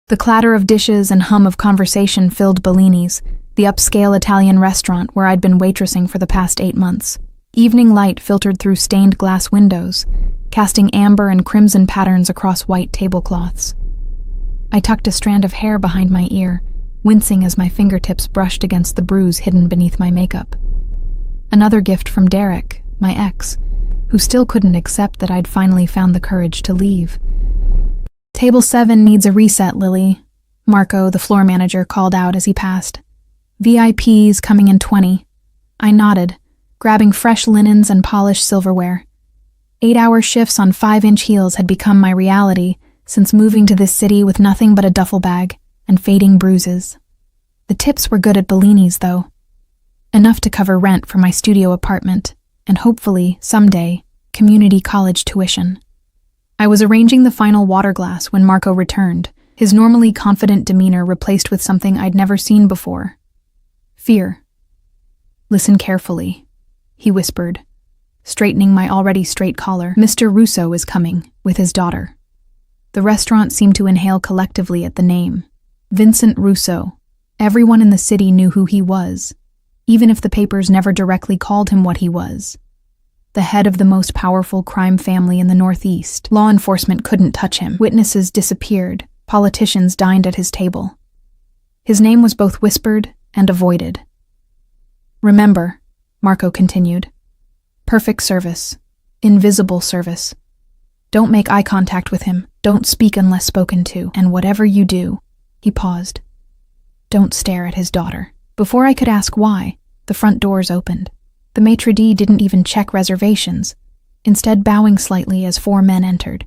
The clatter of dishes and hum of conversation filled Bellini's, the upscale Italian restaurant where I'd been waitressing for the past 8 months. Evening light filtered through stained glass windows, casting amber and crimson patterns across white tablecloths. I tucked a strand of hair behind my ear, wincing as my fingertips brushed against the bruise hidden beneath my makeup. Another gift from Derek, my ex, who still couldn't accept that I'd finally found the courage to leave. "Table 7 needs a reset, Lily," Marco, the floor manager, called out as he passed. "VIPs coming in 20. I nodded, grabbing fresh linens and polished silverware. 8-hour shifts on 5-inch heels had become my reality since moving to this city with nothing but a duffel bag and fading bruises. The tips were good at Bellini's, though. Enough to cover rent for my studio apartment and hopefully, someday, community college tuition. I was arranging the final water glass when Marco returned, his normally confident demeanor replaced with something I'd never seen before. Fear. "Listen carefully," he whispered, straightening my already straight collar. "Mr. Russo is coming, with his daughter." The restaurant seemed to inhale collectively at the name. Vincent Russo. Everyone in the city knew who he was, even if the papers never directly called him what he was. The head of the most powerful crime family in the Northeast. Law enforcement couldn't touch him. Witnesses disappeared. Politicians dined at his table. His name was both whispered and avoided. "Remember," Marco continued, "perfect service. Invisible service. Don't make eye contact with him. Don't speak unless spoken to. And whatever you do," he paused, "don't stare at his daughter." Before I could ask why, the front doors opened. The maitre d' didn't even check reservations, instead bowing slightly as 4 men entered.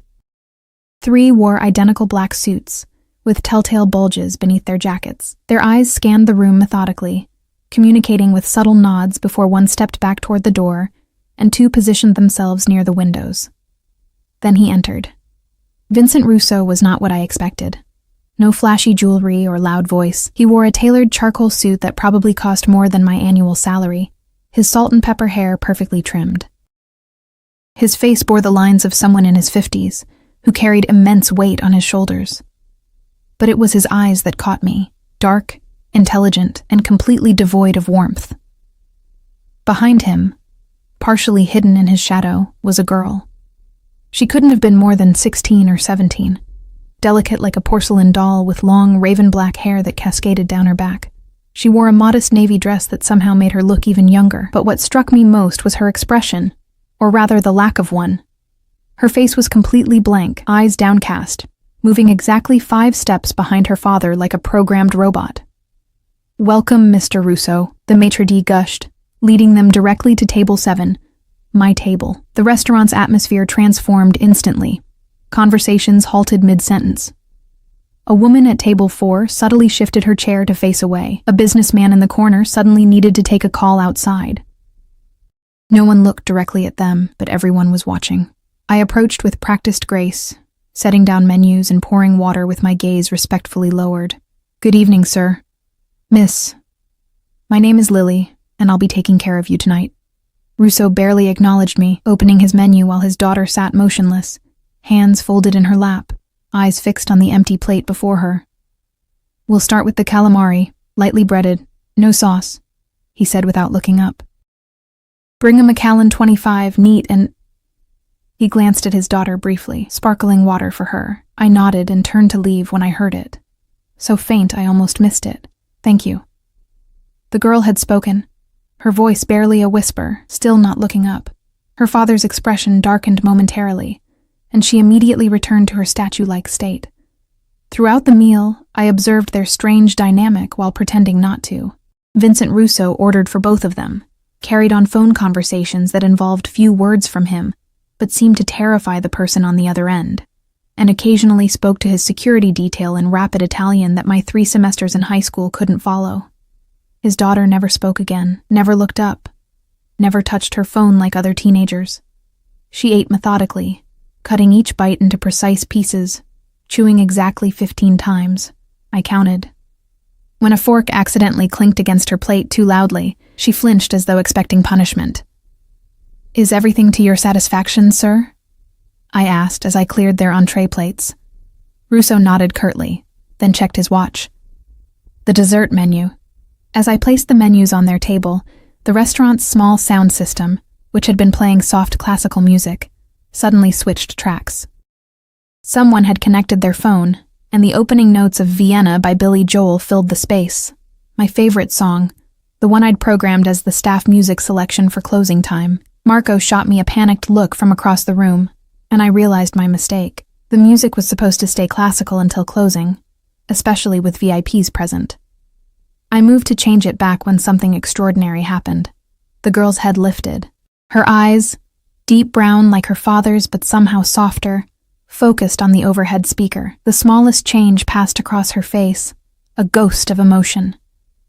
3 wore identical black suits, with telltale bulges beneath their jackets. Their eyes scanned the room methodically, communicating with subtle nods before one stepped back toward the door, and 2 positioned themselves near the windows. Then he entered. Vincent Russo was not what I expected. No flashy jewelry or loud voice. He wore a tailored charcoal suit that probably cost more than my annual salary, his salt and pepper hair perfectly trimmed. His face bore the lines of someone in his 50s, who carried immense weight on his shoulders. But it was his eyes that caught me, dark, intelligent, and completely devoid of warmth. Behind him, partially hidden in his shadow, was a girl. She couldn't have been more than 16 or 17. Delicate like a porcelain doll with long, raven-black hair that cascaded down her back. She wore a modest navy dress that somehow made her look even younger, but what struck me most was her expression, or rather the lack of one. Her face was completely blank, eyes downcast, moving exactly 5 steps behind her father like a programmed robot. "Welcome, Mr. Russo," the maitre d' gushed, leading them directly to table 7, my table. The restaurant's atmosphere transformed instantly. Conversations halted mid-sentence. A woman at table 4 subtly shifted her chair to face away. A businessman in the corner suddenly needed to take a call outside. No one looked directly at them, but everyone was watching. I approached with practiced grace, setting down menus and pouring water with my gaze respectfully lowered. "Good evening, sir. Miss. My name is Lily, and I'll be taking care of you tonight." Russo barely acknowledged me, opening his menu while his daughter sat motionless, hands folded in her lap, eyes fixed on the empty plate before her. "We'll start with the calamari, lightly breaded, no sauce," he said without looking up. "Bring a Macallan 25, neat and—" He glanced at his daughter briefly, sparkling water for her. I nodded and turned to leave when I heard it. So faint I almost missed it. "Thank you." The girl had spoken, her voice barely a whisper, still not looking up. Her father's expression darkened momentarily, and she immediately returned to her statue-like state. Throughout the meal, I observed their strange dynamic while pretending not to. Vincent Russo ordered for both of them, carried on phone conversations that involved few words from him, but seemed to terrify the person on the other end, and occasionally spoke to his security detail in rapid Italian that my 3 semesters in high school couldn't follow. His daughter never spoke again, never looked up, never touched her phone like other teenagers. She ate methodically, cutting each bite into precise pieces, chewing exactly 15 times. I counted. When a fork accidentally clinked against her plate too loudly, she flinched as though expecting punishment. "Is everything to your satisfaction, sir?" I asked as I cleared their entree plates. Russo nodded curtly, then checked his watch. The dessert menu. As I placed the menus on their table, the restaurant's small sound system, which had been playing soft classical music, suddenly switched tracks. Someone had connected their phone, and the opening notes of Vienna by Billy Joel filled the space. My favorite song, the one I'd programmed as the staff music selection for closing time. Marco shot me a panicked look from across the room, and I realized my mistake. The music was supposed to stay classical until closing, especially with VIPs present. I moved to change it back when something extraordinary happened. The girl's head lifted. Her eyes, deep brown like her father's but somehow softer, focused on the overhead speaker. The smallest change passed across her face, a ghost of emotion.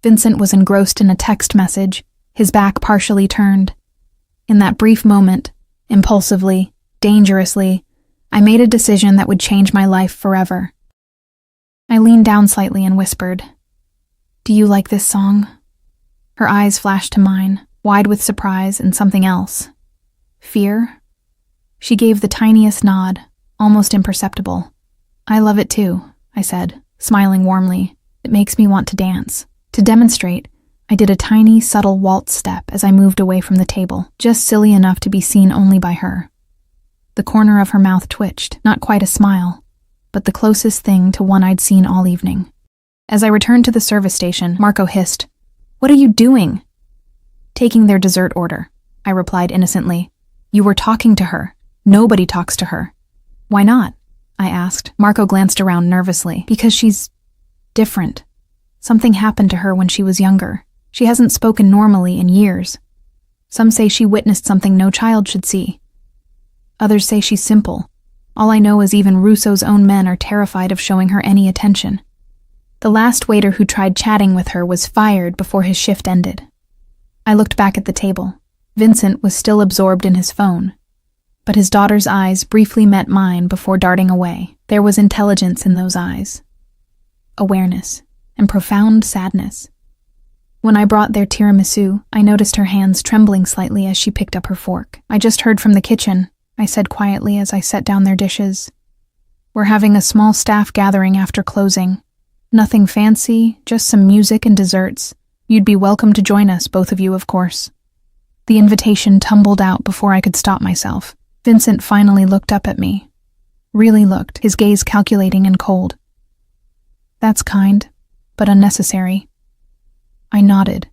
Vincent was engrossed in a text message, his back partially turned. In that brief moment, impulsively, dangerously, I made a decision that would change my life forever. I leaned down slightly and whispered, "Do you like this song?" Her eyes flashed to mine, wide with surprise and something else. Fear? She gave the tiniest nod, almost imperceptible. "I love it too," I said, smiling warmly. "It makes me want to dance." To demonstrate, I did a tiny, subtle waltz step as I moved away from the table, just silly enough to be seen only by her. The corner of her mouth twitched, not quite a smile, but the closest thing to one I'd seen all evening. As I returned to the service station, Marco hissed, "What are you doing?" "Taking their dessert order," I replied innocently. "You were talking to her. Nobody talks to her." "Why not?" I asked. Marco glanced around nervously. "Because she's different. Something happened to her when she was younger. She hasn't spoken normally in years. Some say she witnessed something no child should see. Others say she's simple. All I know is even Russo's own men are terrified of showing her any attention. The last waiter who tried chatting with her was fired before his shift ended." I looked back at the table. Vincent was still absorbed in his phone, but his daughter's eyes briefly met mine before darting away. There was intelligence in those eyes, awareness, and profound sadness. When I brought their tiramisu, I noticed her hands trembling slightly as she picked up her fork. "I just heard from the kitchen," I said quietly as I set down their dishes. "We're having a small staff gathering after closing. Nothing fancy, just some music and desserts. You'd be welcome to join us, both of you, of course." The invitation tumbled out before I could stop myself. Vincent finally looked up at me. Really looked, his gaze calculating and cold. "That's kind, but unnecessary." I nodded,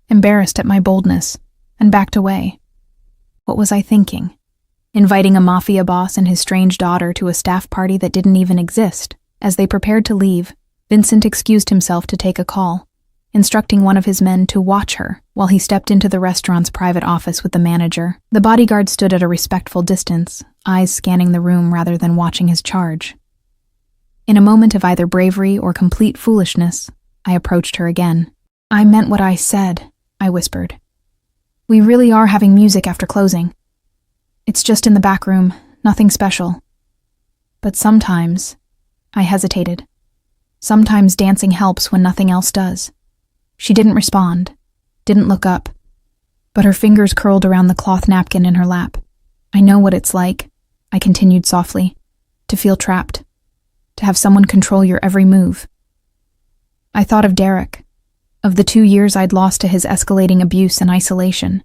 embarrassed at my boldness, and backed away. What was I thinking? Inviting a Mafia boss and his strange daughter to a staff party that didn't even exist. As they prepared to leave, Vincent excused himself to take a call, instructing one of his men to watch her while he stepped into the restaurant's private office with the manager. The bodyguard stood at a respectful distance, eyes scanning the room rather than watching his charge. In a moment of either bravery or complete foolishness, I approached her again. "I meant what I said," I whispered. "We really are having music after closing. It's just in the back room, nothing special. But sometimes," I hesitated, "sometimes dancing helps when nothing else does." She didn't respond, didn't look up, but her fingers curled around the cloth napkin in her lap. "I know what it's like," I continued softly, "to feel trapped, to have someone control your every move." I thought of Derek, of the 2 years I'd lost to his escalating abuse and isolation.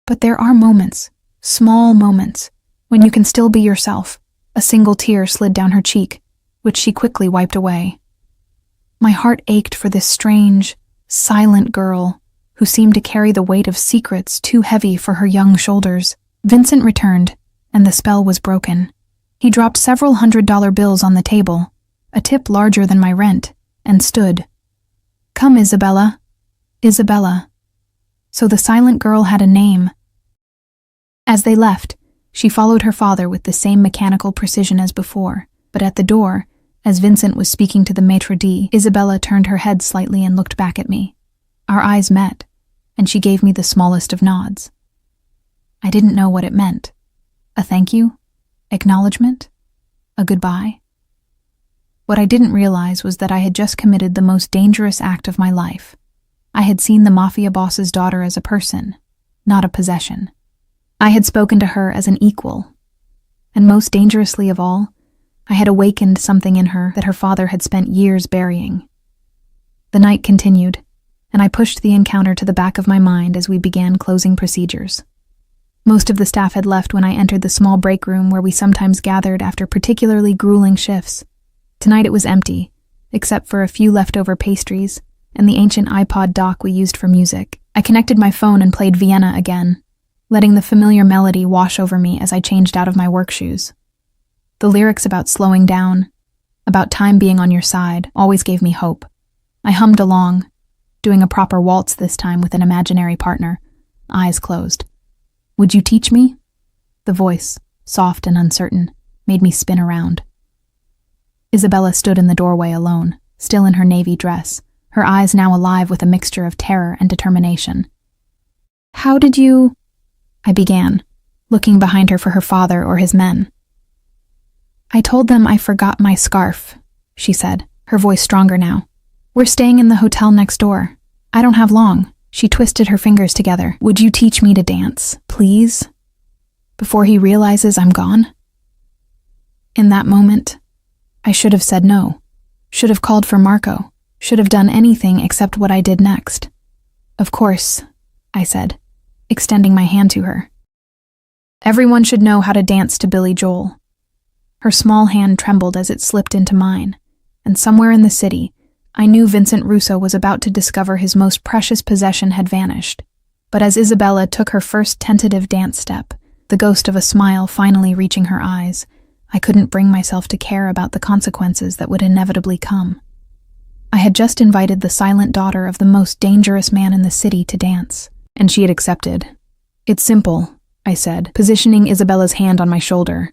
But there are moments, small moments, when you can still be yourself. A single tear slid down her cheek, which she quickly wiped away. My heart ached for this strange, silent girl who seemed to carry the weight of secrets too heavy for her young shoulders. Vincent returned, and the spell was broken. He dropped several $100 bills on the table, a tip larger than my rent, and stood. "Come, Isabella." Isabella. So the silent girl had a name. As they left, she followed her father with the same mechanical precision as before, but at the door, as Vincent was speaking to the maitre d', Isabella turned her head slightly and looked back at me. Our eyes met, and she gave me the smallest of nods. I didn't know what it meant. A thank you? Acknowledgement? A goodbye? What I didn't realize was that I had just committed the most dangerous act of my life. I had seen the Mafia boss's daughter as a person, not a possession. I had spoken to her as an equal. And most dangerously of all, I had awakened something in her that her father had spent years burying. The night continued, and I pushed the encounter to the back of my mind as we began closing procedures. Most of the staff had left when I entered the small break room where we sometimes gathered after particularly grueling shifts. Tonight it was empty, except for a few leftover pastries and the ancient iPod dock we used for music. I connected my phone and played Vienna again, letting the familiar melody wash over me as I changed out of my work shoes. The lyrics about slowing down, about time being on your side, always gave me hope. I hummed along, doing a proper waltz this time with an imaginary partner, eyes closed. "Would you teach me?" The voice, soft and uncertain, made me spin around. Isabella stood in the doorway alone, still in her navy dress, her eyes now alive with a mixture of terror and determination. "How did you—" I began, looking behind her for her father or his men. "I told them I forgot my scarf," she said, her voice stronger now. "We're staying in the hotel next door. I don't have long." She twisted her fingers together. "Would you teach me to dance, please? Before he realizes I'm gone?" In that moment, I should have said no, should have called for Marco, should have done anything except what I did next. "Of course," I said, extending my hand to her. "Everyone should know how to dance to Billy Joel." Her small hand trembled as it slipped into mine, and somewhere in the city, I knew Vincent Russo was about to discover his most precious possession had vanished. But as Isabella took her first tentative dance step, the ghost of a smile finally reaching her eyes, I couldn't bring myself to care about the consequences that would inevitably come. I had just invited the silent daughter of the most dangerous man in the city to dance, and she had accepted. "It's simple," I said, positioning Isabella's hand on my shoulder.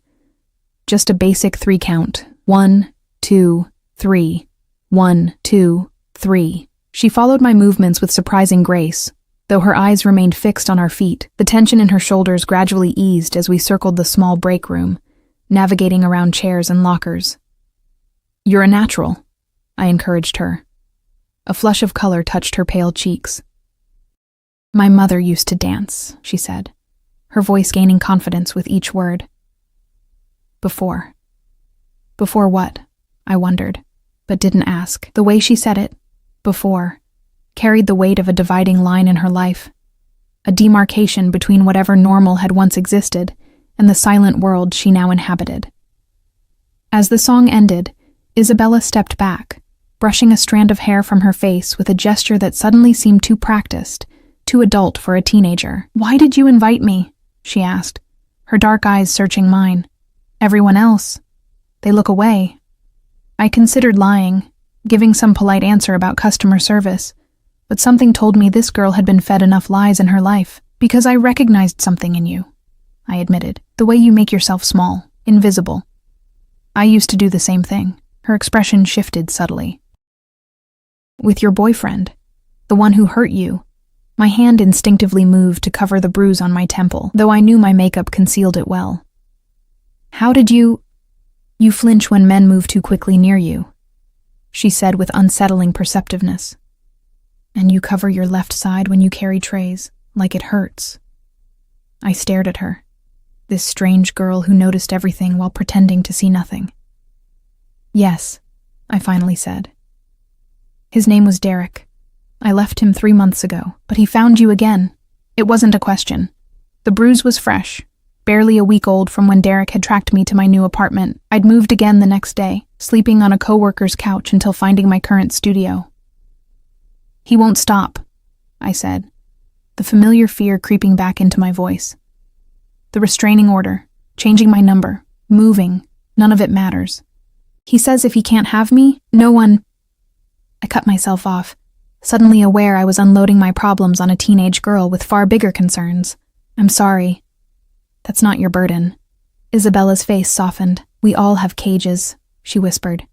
"Just a basic 3 count. 1, 2, 3. 1, 2, 3. She followed my movements with surprising grace. Though her eyes remained fixed on our feet, the tension in her shoulders gradually eased as we circled the small break room, navigating around chairs and lockers. "You're a natural," I encouraged her. A flush of color touched her pale cheeks. "My mother used to dance," she said, her voice gaining confidence with each word. Before. Before what? I wondered, but didn't ask. The way she said it, before, carried the weight of a dividing line in her life, a demarcation between whatever normal had once existed and the silent world she now inhabited. As the song ended, Isabella stepped back, brushing a strand of hair from her face with a gesture that suddenly seemed too practiced, too adult for a teenager. "Why did you invite me?" she asked, her dark eyes searching mine. "Everyone else, they look away." I considered lying, giving some polite answer about customer service, but something told me this girl had been fed enough lies in her life. "Because I recognized something in you," I admitted. "The way you make yourself small, invisible. I used to do the same thing." Her expression shifted subtly. "With your boyfriend, the one who hurt you." My hand instinctively moved to cover the bruise on my temple, though I knew my makeup concealed it well. "How did you—" "You flinch when men move too quickly near you," she said with unsettling perceptiveness. "And you cover your left side when you carry trays, like it hurts." I stared at her, this strange girl who noticed everything while pretending to see nothing. "Yes," I finally said. "His name was Derek. I left him 3 months ago, but he found you again." It wasn't a question. The bruise was fresh, barely a week old from when Derek had tracked me to my new apartment. I'd moved again the next day, sleeping on a coworker's couch until finding my current studio. "He won't stop," I said, the familiar fear creeping back into my voice. "The restraining order, changing my number, moving, none of it matters. He says if he can't have me, no one—" I cut myself off, suddenly aware I was unloading my problems on a teenage girl with far bigger concerns. "I'm sorry. That's not your burden." Isabella's face softened. "We all have cages," she whispered.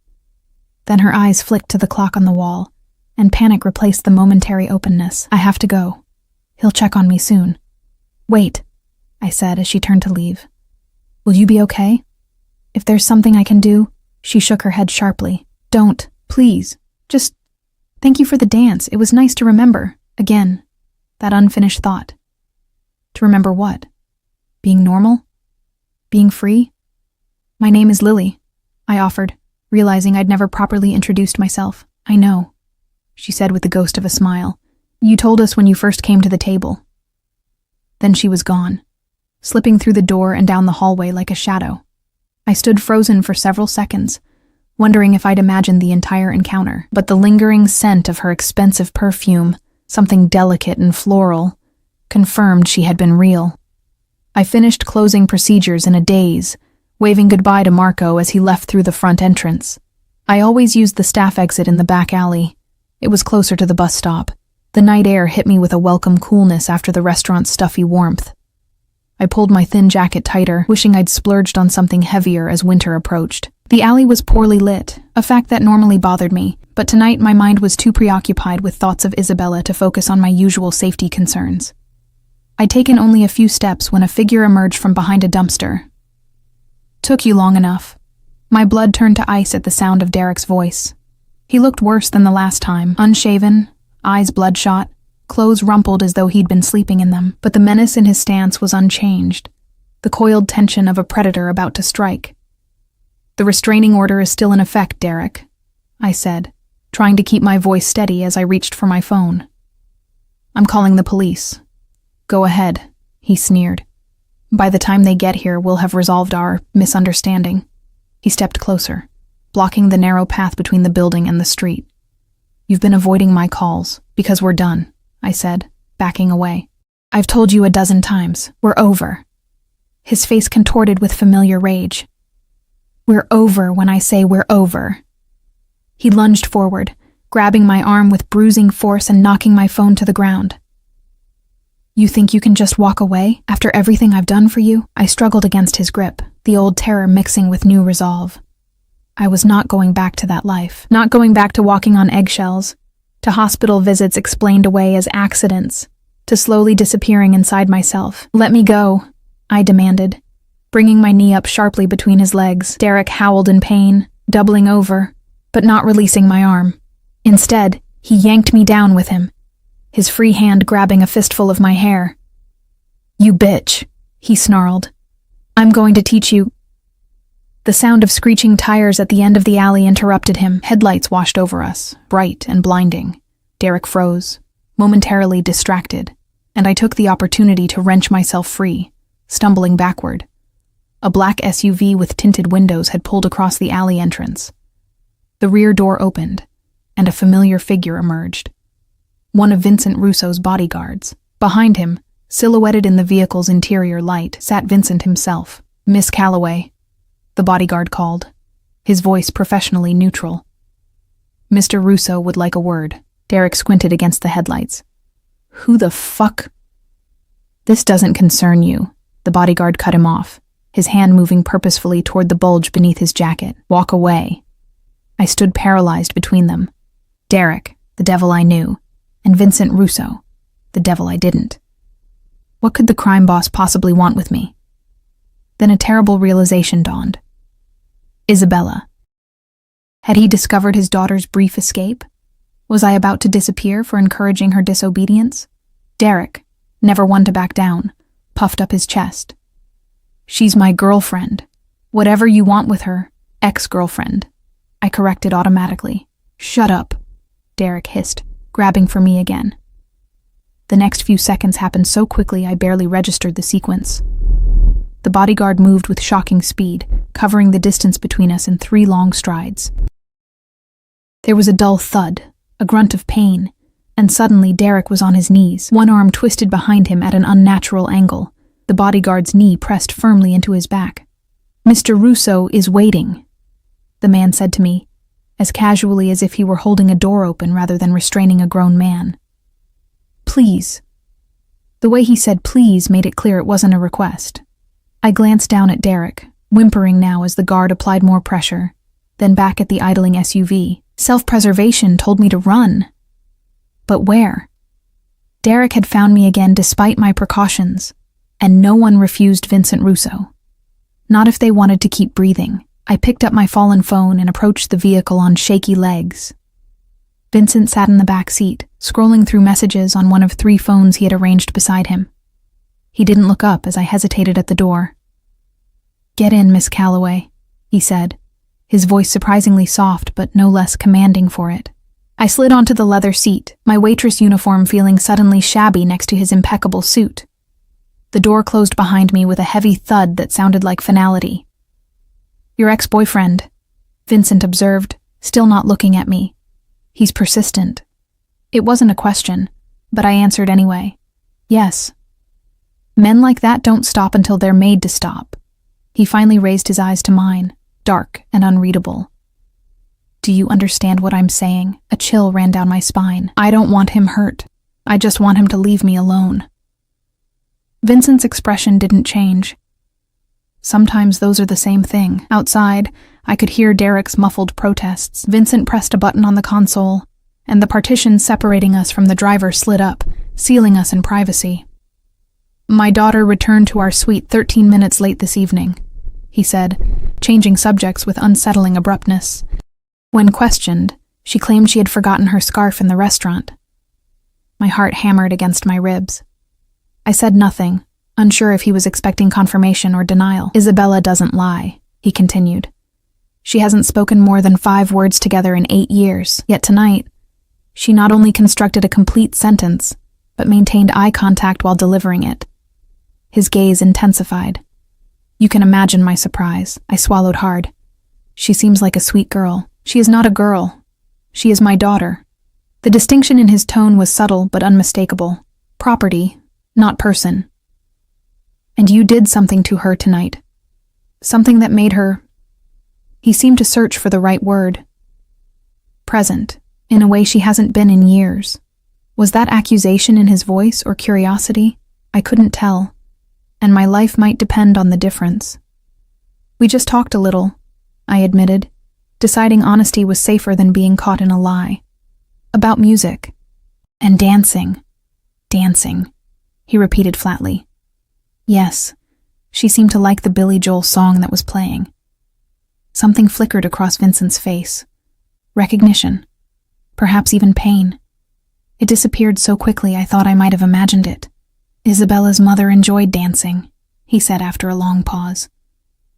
Then her eyes flicked to the clock on the wall, and panic replaced the momentary openness. "I have to go. He'll check on me soon." "Wait," I said as she turned to leave. "Will you be okay? If there's something I can do—" She shook her head sharply. "Don't, please. Just thank you for the dance. It was nice to remember, again, that unfinished thought." To remember what? Being normal? Being free? "My name is Lily. I offered, realizing I'd never properly introduced myself. I know, she said with the ghost of a smile. You told us when you first came to the table. Then she was gone, slipping through the door and down the hallway like a shadow. I stood frozen for several seconds, wondering if I'd imagined the entire encounter, but the lingering scent of her expensive perfume, something delicate and floral, confirmed she had been real. I finished closing procedures in a daze, waving goodbye to Marco as he left through the front entrance. I always used the staff exit in the back alley. It was closer to the bus stop. The night air hit me with a welcome coolness after the restaurant's stuffy warmth. I pulled my thin jacket tighter, wishing I'd splurged on something heavier as winter approached. The alley was poorly lit, a fact that normally bothered me, but tonight my mind was too preoccupied with thoughts of Isabella to focus on my usual safety concerns. I'd taken only a few steps when a figure emerged from behind a dumpster. Took you long enough. My blood turned to ice at the sound of Derek's voice. He looked worse than the last time, unshaven, eyes bloodshot, clothes rumpled as though he'd been sleeping in them, but the menace in his stance was unchanged, the coiled tension of a predator about to strike. The restraining order is still in effect, Derek, I said, trying to keep my voice steady as I reached for my phone. I'm calling the police. Go ahead, he sneered. By the time they get here, we'll have resolved our misunderstanding. He stepped closer, blocking the narrow path between the building and the street. You've been avoiding my calls, because we're done, I said, backing away. I've told you a dozen times, we're over. His face contorted with familiar rage. We're over when I say we're over. He lunged forward, grabbing my arm with bruising force and knocking my phone to the ground. You think you can just walk away after everything I've done for you? I struggled against his grip, the old terror mixing with new resolve. I was not going back to that life, not going back to walking on eggshells, to hospital visits explained away as accidents, to slowly disappearing inside myself. Let me go, I demanded, bringing my knee up sharply between his legs. Derek howled in pain, doubling over, but not releasing my arm. Instead, he yanked me down with him, his free hand grabbing a fistful of my hair. You bitch, he snarled. I'm going to teach you. The sound of screeching tires at the end of the alley interrupted him. Headlights washed over us, bright and blinding. Derek froze, momentarily distracted, and I took the opportunity to wrench myself free, stumbling backward. A black SUV with tinted windows had pulled across the alley entrance. The rear door opened, and a familiar figure emerged. One of Vincent Russo's bodyguards. Behind him, silhouetted in the vehicle's interior light, sat Vincent himself. Miss Calloway, the bodyguard called, his voice professionally neutral. Mr. Russo would like a word. Derek squinted against the headlights. Who the fuck? This doesn't concern you, the bodyguard cut him off, his hand moving purposefully toward the bulge beneath his jacket. Walk away. I stood paralyzed between them. Derek, the devil I knew, and Vincent Russo, the devil I didn't. What could the crime boss possibly want with me? Then a terrible realization dawned. Isabella. Had he discovered his daughter's brief escape? Was I about to disappear for encouraging her disobedience? Derek, never one to back down, puffed up his chest. She's my girlfriend. Whatever you want with her, ex-girlfriend. I corrected automatically. Shut up, Derek hissed, grabbing for me again. The next few seconds happened so quickly I barely registered the sequence. The bodyguard moved with shocking speed, covering the distance between us in 3 long strides. There was a dull thud, a grunt of pain, and suddenly Derek was on his knees, one arm twisted behind him at an unnatural angle, the bodyguard's knee pressed firmly into his back. Mr. Russo is waiting, the man said to me, as casually as if he were holding a door open rather than restraining a grown man. Please. The way he said please made it clear it wasn't a request. I glanced down at Derek, whimpering now as the guard applied more pressure, then back at the idling SUV. Self-preservation told me to run. But where? Derek had found me again despite my precautions, and no one refused Vincent Russo. Not if they wanted to keep breathing. I picked up my fallen phone and approached the vehicle on shaky legs. Vincent sat in the back seat, scrolling through messages on one of 3 phones he had arranged beside him. He didn't look up as I hesitated at the door. Get in, Miss Calloway, he said, his voice surprisingly soft but no less commanding for it. I slid onto the leather seat, my waitress uniform feeling suddenly shabby next to his impeccable suit. The door closed behind me with a heavy thud that sounded like finality. "Your ex-boyfriend," Vincent observed, still not looking at me. "He's persistent." It wasn't a question, but I answered anyway. "Yes." "Men like that don't stop until they're made to stop." He finally raised his eyes to mine, dark and unreadable. "Do you understand what I'm saying?" A chill ran down my spine. "I don't want him hurt. I just want him to leave me alone." Vincent's expression didn't change. Sometimes those are the same thing. Outside, I could hear Derek's muffled protests. Vincent pressed a button on the console, and the partition separating us from the driver slid up, sealing us in privacy. "My daughter returned to our suite 13 minutes late this evening," he said, changing subjects with unsettling abruptness. When questioned, she claimed she had forgotten her scarf in the restaurant. My heart hammered against my ribs. I said nothing, unsure if he was expecting confirmation or denial. "Isabella doesn't lie," he continued. "She hasn't spoken more than 5 words together in 8 years, yet tonight, she not only constructed a complete sentence, but maintained eye contact while delivering it." His gaze intensified. You can imagine my surprise. I swallowed hard. "She seems like a sweet girl." "She is not a girl. She is my daughter." The distinction in his tone was subtle but unmistakable. Property, not person. "And you did something to her tonight. Something that made her—" He seemed to search for the right word. "Present, in a way she hasn't been in years." Was that accusation in his voice or curiosity? I couldn't tell, and my life might depend on the difference. "We just talked a little," I admitted, deciding honesty was safer than being caught in a lie. "About music. And dancing." "Dancing," he repeated flatly. "Yes, she seemed to like the Billy Joel song that was playing." Something flickered across Vincent's face. Recognition. Perhaps even pain. It disappeared so quickly I thought I might have imagined it. "Isabella's mother enjoyed dancing," he said after a long pause.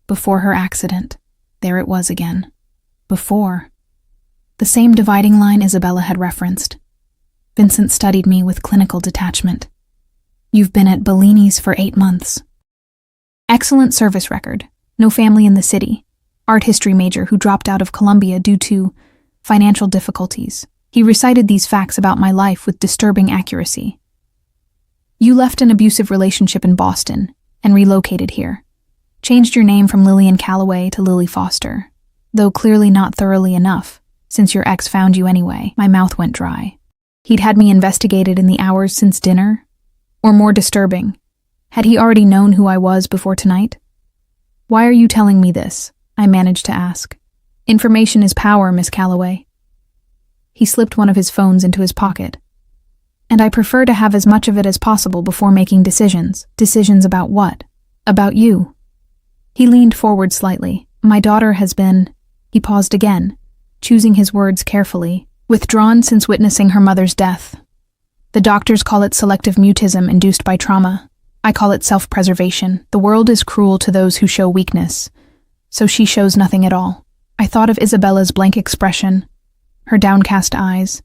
"Before her accident." There it was again. Before. The same dividing line Isabella had referenced. Vincent studied me with clinical detachment. "You've been at Bellini's for 8 months. Excellent service record. No family in the city. Art history major who dropped out of Columbia due to financial difficulties." He recited these facts about my life with disturbing accuracy. "You left an abusive relationship in Boston and relocated here. Changed your name from Lillian Calloway to Lily Foster, though clearly not thoroughly enough, since your ex found you anyway." My mouth went dry. He'd had me investigated in the hours since dinner? Or more disturbing, had he already known who I was before tonight? "Why are you telling me this?" I managed to ask. "Information is power, Miss Calloway." He slipped one of his phones into his pocket. "And I prefer to have as much of it as possible before making decisions." "Decisions about what?" "About you." He leaned forward slightly. "My daughter has been—" He paused again, choosing his words carefully. "Withdrawn since witnessing her mother's death. The doctors call it selective mutism induced by trauma. I call it self-preservation. The world is cruel to those who show weakness, so she shows nothing at all." I thought of Isabella's blank expression, her downcast eyes,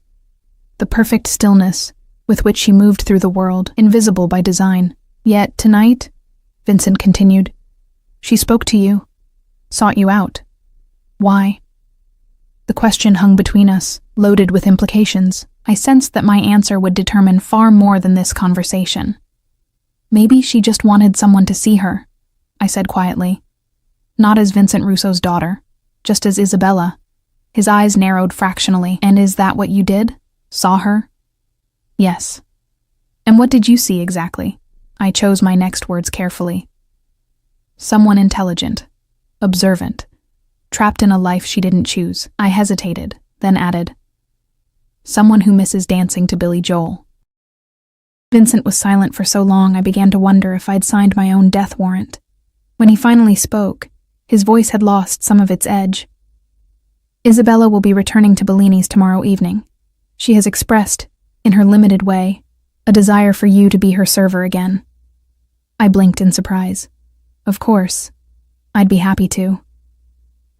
the perfect stillness with which she moved through the world, invisible by design. "Yet tonight," Vincent continued, "she spoke to you, sought you out. Why?" The question hung between us, loaded with implications. I sensed that my answer would determine far more than this conversation. "Maybe she just wanted someone to see her," I said quietly. "Not as Vincent Russo's daughter, just as Isabella." His eyes narrowed fractionally. "And is that what you did? Saw her?" "Yes." "And what did you see exactly?" I chose my next words carefully. "Someone intelligent, observant, trapped in a life she didn't choose." I hesitated, then added, "Someone who misses dancing to Billy Joel." Vincent was silent for so long I began to wonder if I'd signed my own death warrant. When he finally spoke, his voice had lost some of its edge. "Isabella will be returning to Bellini's tomorrow evening. She has expressed, in her limited way, a desire for you to be her server again." I blinked in surprise. "Of course. I'd be happy to."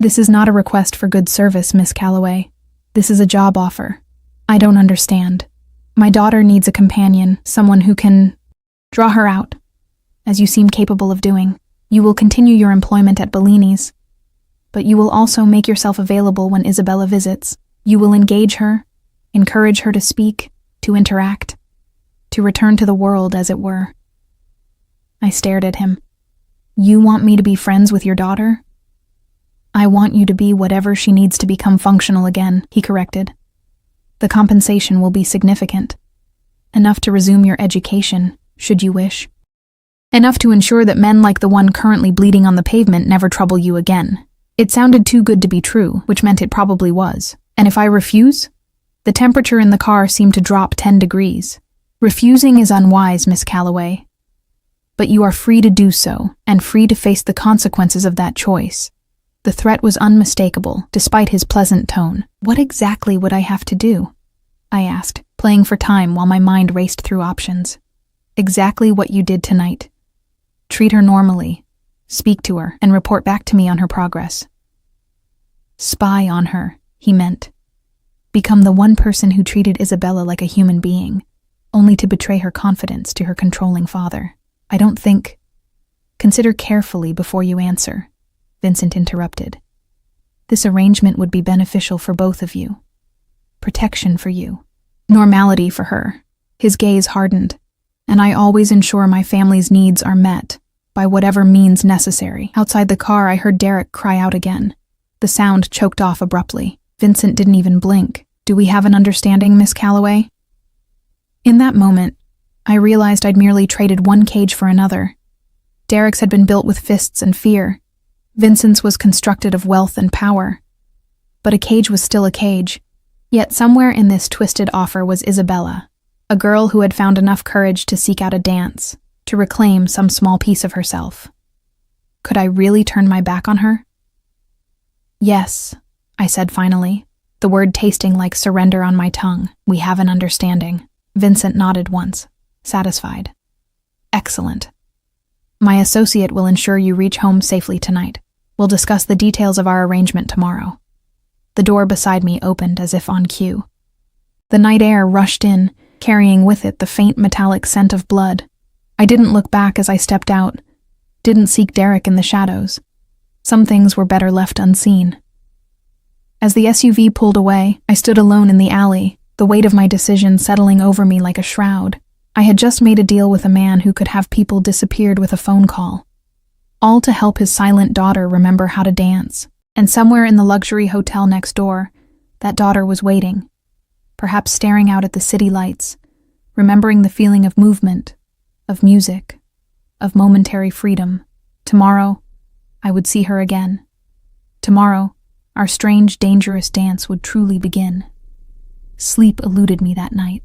This is not a request for good service, Miss Calloway. This is a job offer. I don't understand. My daughter needs a companion, someone who can draw her out, as you seem capable of doing. You will continue your employment at Bellini's, but you will also make yourself available when Isabella visits. You will engage her, encourage her to speak, to interact, to return to the world, as it were. I stared at him. You want me to be friends with your daughter? I want you to be whatever she needs to become functional again, he corrected. The compensation will be significant. Enough to resume your education, should you wish. Enough to ensure that men like the one currently bleeding on the pavement never trouble you again. It sounded too good to be true, which meant it probably was. And if I refuse? The temperature in the car seemed to drop 10 degrees. Refusing is unwise, Miss Calloway. But you are free to do so, and free to face the consequences of that choice. The threat was unmistakable, despite his pleasant tone. What exactly would I have to do? I asked, playing for time while my mind raced through options. Exactly what you did tonight. Treat her normally, speak to her, and report back to me on her progress. Spy on her, he meant. Become the one person who treated Isabella like a human being, only to betray her confidence to her controlling father. I don't think. Consider carefully before you answer, Vincent interrupted. This arrangement would be beneficial for both of you. Protection for you. Normality for her. His gaze hardened. And I always ensure my family's needs are met, by whatever means necessary. Outside the car, I heard Derek cry out again. The sound choked off abruptly. Vincent didn't even blink. Do we have an understanding, Miss Calloway? In that moment, I realized I'd merely traded one cage for another. Derek's had been built with fists and fear. Vincent's was constructed of wealth and power. But a cage was still a cage. Yet somewhere in this twisted offer was Isabella, a girl who had found enough courage to seek out a dance, to reclaim some small piece of herself. Could I really turn my back on her? Yes, I said finally, the word tasting like surrender on my tongue. We have an understanding. Vincent nodded once, satisfied. Excellent. My associate will ensure you reach home safely tonight. We'll discuss the details of our arrangement tomorrow. The door beside me opened as if on cue. The night air rushed in, carrying with it the faint metallic scent of blood. I didn't look back as I stepped out, didn't seek Derek in the shadows. Some things were better left unseen. As the SUV pulled away, I stood alone in the alley, the weight of my decision settling over me like a shroud. I had just made a deal with a man who could have people disappeared with a phone call. All to help his silent daughter remember how to dance. And somewhere in the luxury hotel next door, that daughter was waiting, perhaps staring out at the city lights, remembering the feeling of movement, of music, of momentary freedom. Tomorrow, I would see her again. Tomorrow, our strange, dangerous dance would truly begin. Sleep eluded me that night.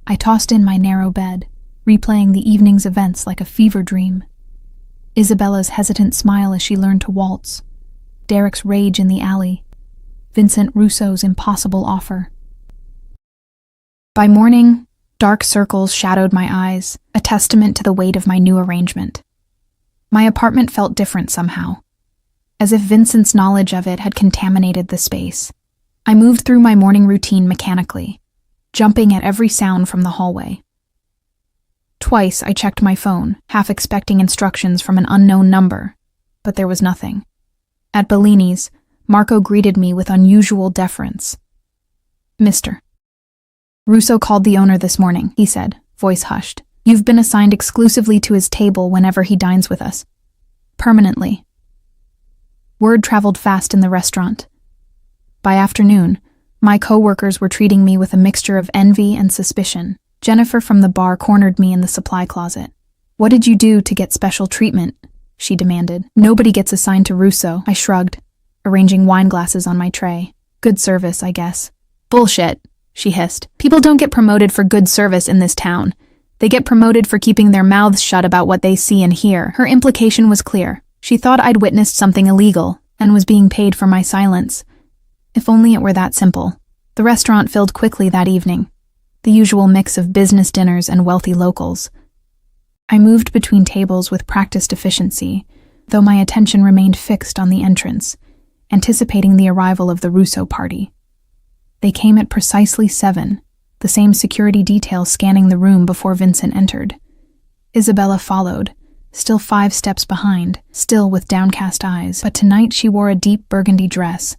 I tossed in my narrow bed, replaying the evening's events like a fever dream. Isabella's hesitant smile as she learned to waltz, Derek's rage in the alley, Vincent Russo's impossible offer. By morning, dark circles shadowed my eyes, a testament to the weight of my new arrangement. My apartment felt different somehow, as if Vincent's knowledge of it had contaminated the space. I moved through my morning routine mechanically, jumping at every sound from the hallway. Twice I checked my phone, half expecting instructions from an unknown number, but there was nothing. At Bellini's, Marco greeted me with unusual deference. Mr. Russo called the owner this morning, he said, voice hushed. You've been assigned exclusively to his table whenever he dines with us. Permanently. Word traveled fast in the restaurant. By afternoon, my co-workers were treating me with a mixture of envy and suspicion. Jennifer from the bar cornered me in the supply closet. What did you do to get special treatment? She demanded. Nobody gets assigned to Russo, I shrugged, arranging wine glasses on my tray. Good service, I guess. Bullshit, she hissed. People don't get promoted for good service in this town. They get promoted for keeping their mouths shut about what they see and hear. Her implication was clear. She thought I'd witnessed something illegal and was being paid for my silence. If only it were that simple. The restaurant filled quickly that evening, the usual mix of business dinners and wealthy locals. I moved between tables with practiced efficiency, though my attention remained fixed on the entrance, anticipating the arrival of the Russo party. They came at precisely 7, the same security detail scanning the room before Vincent entered. Isabella followed, still 5 steps behind, still with downcast eyes, but tonight she wore a deep burgundy dress,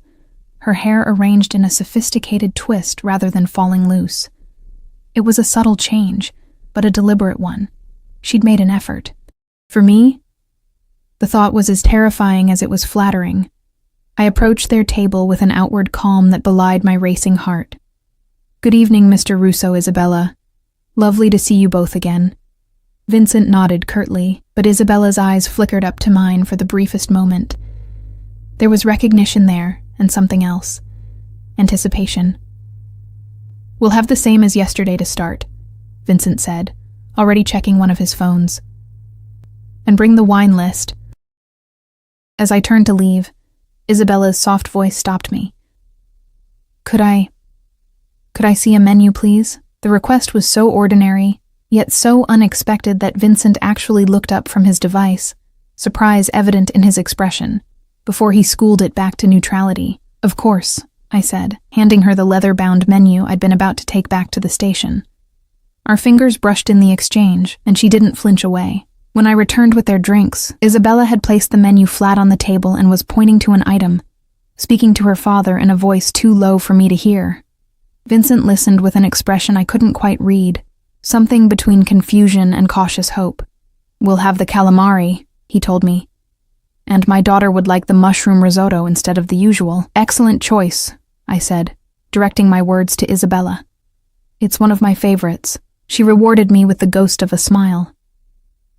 her hair arranged in a sophisticated twist rather than falling loose. It was a subtle change, but a deliberate one. She'd made an effort. For me, the thought was as terrifying as it was flattering. I approached their table with an outward calm that belied my racing heart. "Good evening, Mr. Russo, Isabella. Lovely to see you both again." Vincent nodded curtly, but Isabella's eyes flickered up to mine for the briefest moment. There was recognition there, and something else. Anticipation. "We'll have the same as yesterday to start," Vincent said, already checking one of his phones. "And bring the wine list." As I turned to leave, Isabella's soft voice stopped me. Could I see a menu, please?" The request was so ordinary, yet so unexpected that Vincent actually looked up from his device, surprise evident in his expression, before he schooled it back to neutrality. "Of course," I said, handing her the leather-bound menu I'd been about to take back to the station. Our fingers brushed in the exchange, and she didn't flinch away. When I returned with their drinks, Isabella had placed the menu flat on the table and was pointing to an item, speaking to her father in a voice too low for me to hear. Vincent listened with an expression I couldn't quite read, something between confusion and cautious hope. "We'll have the calamari," he told me. "And my daughter would like the mushroom risotto instead of the usual." "Excellent choice," I said, directing my words to Isabella. "It's one of my favorites." She rewarded me with the ghost of a smile.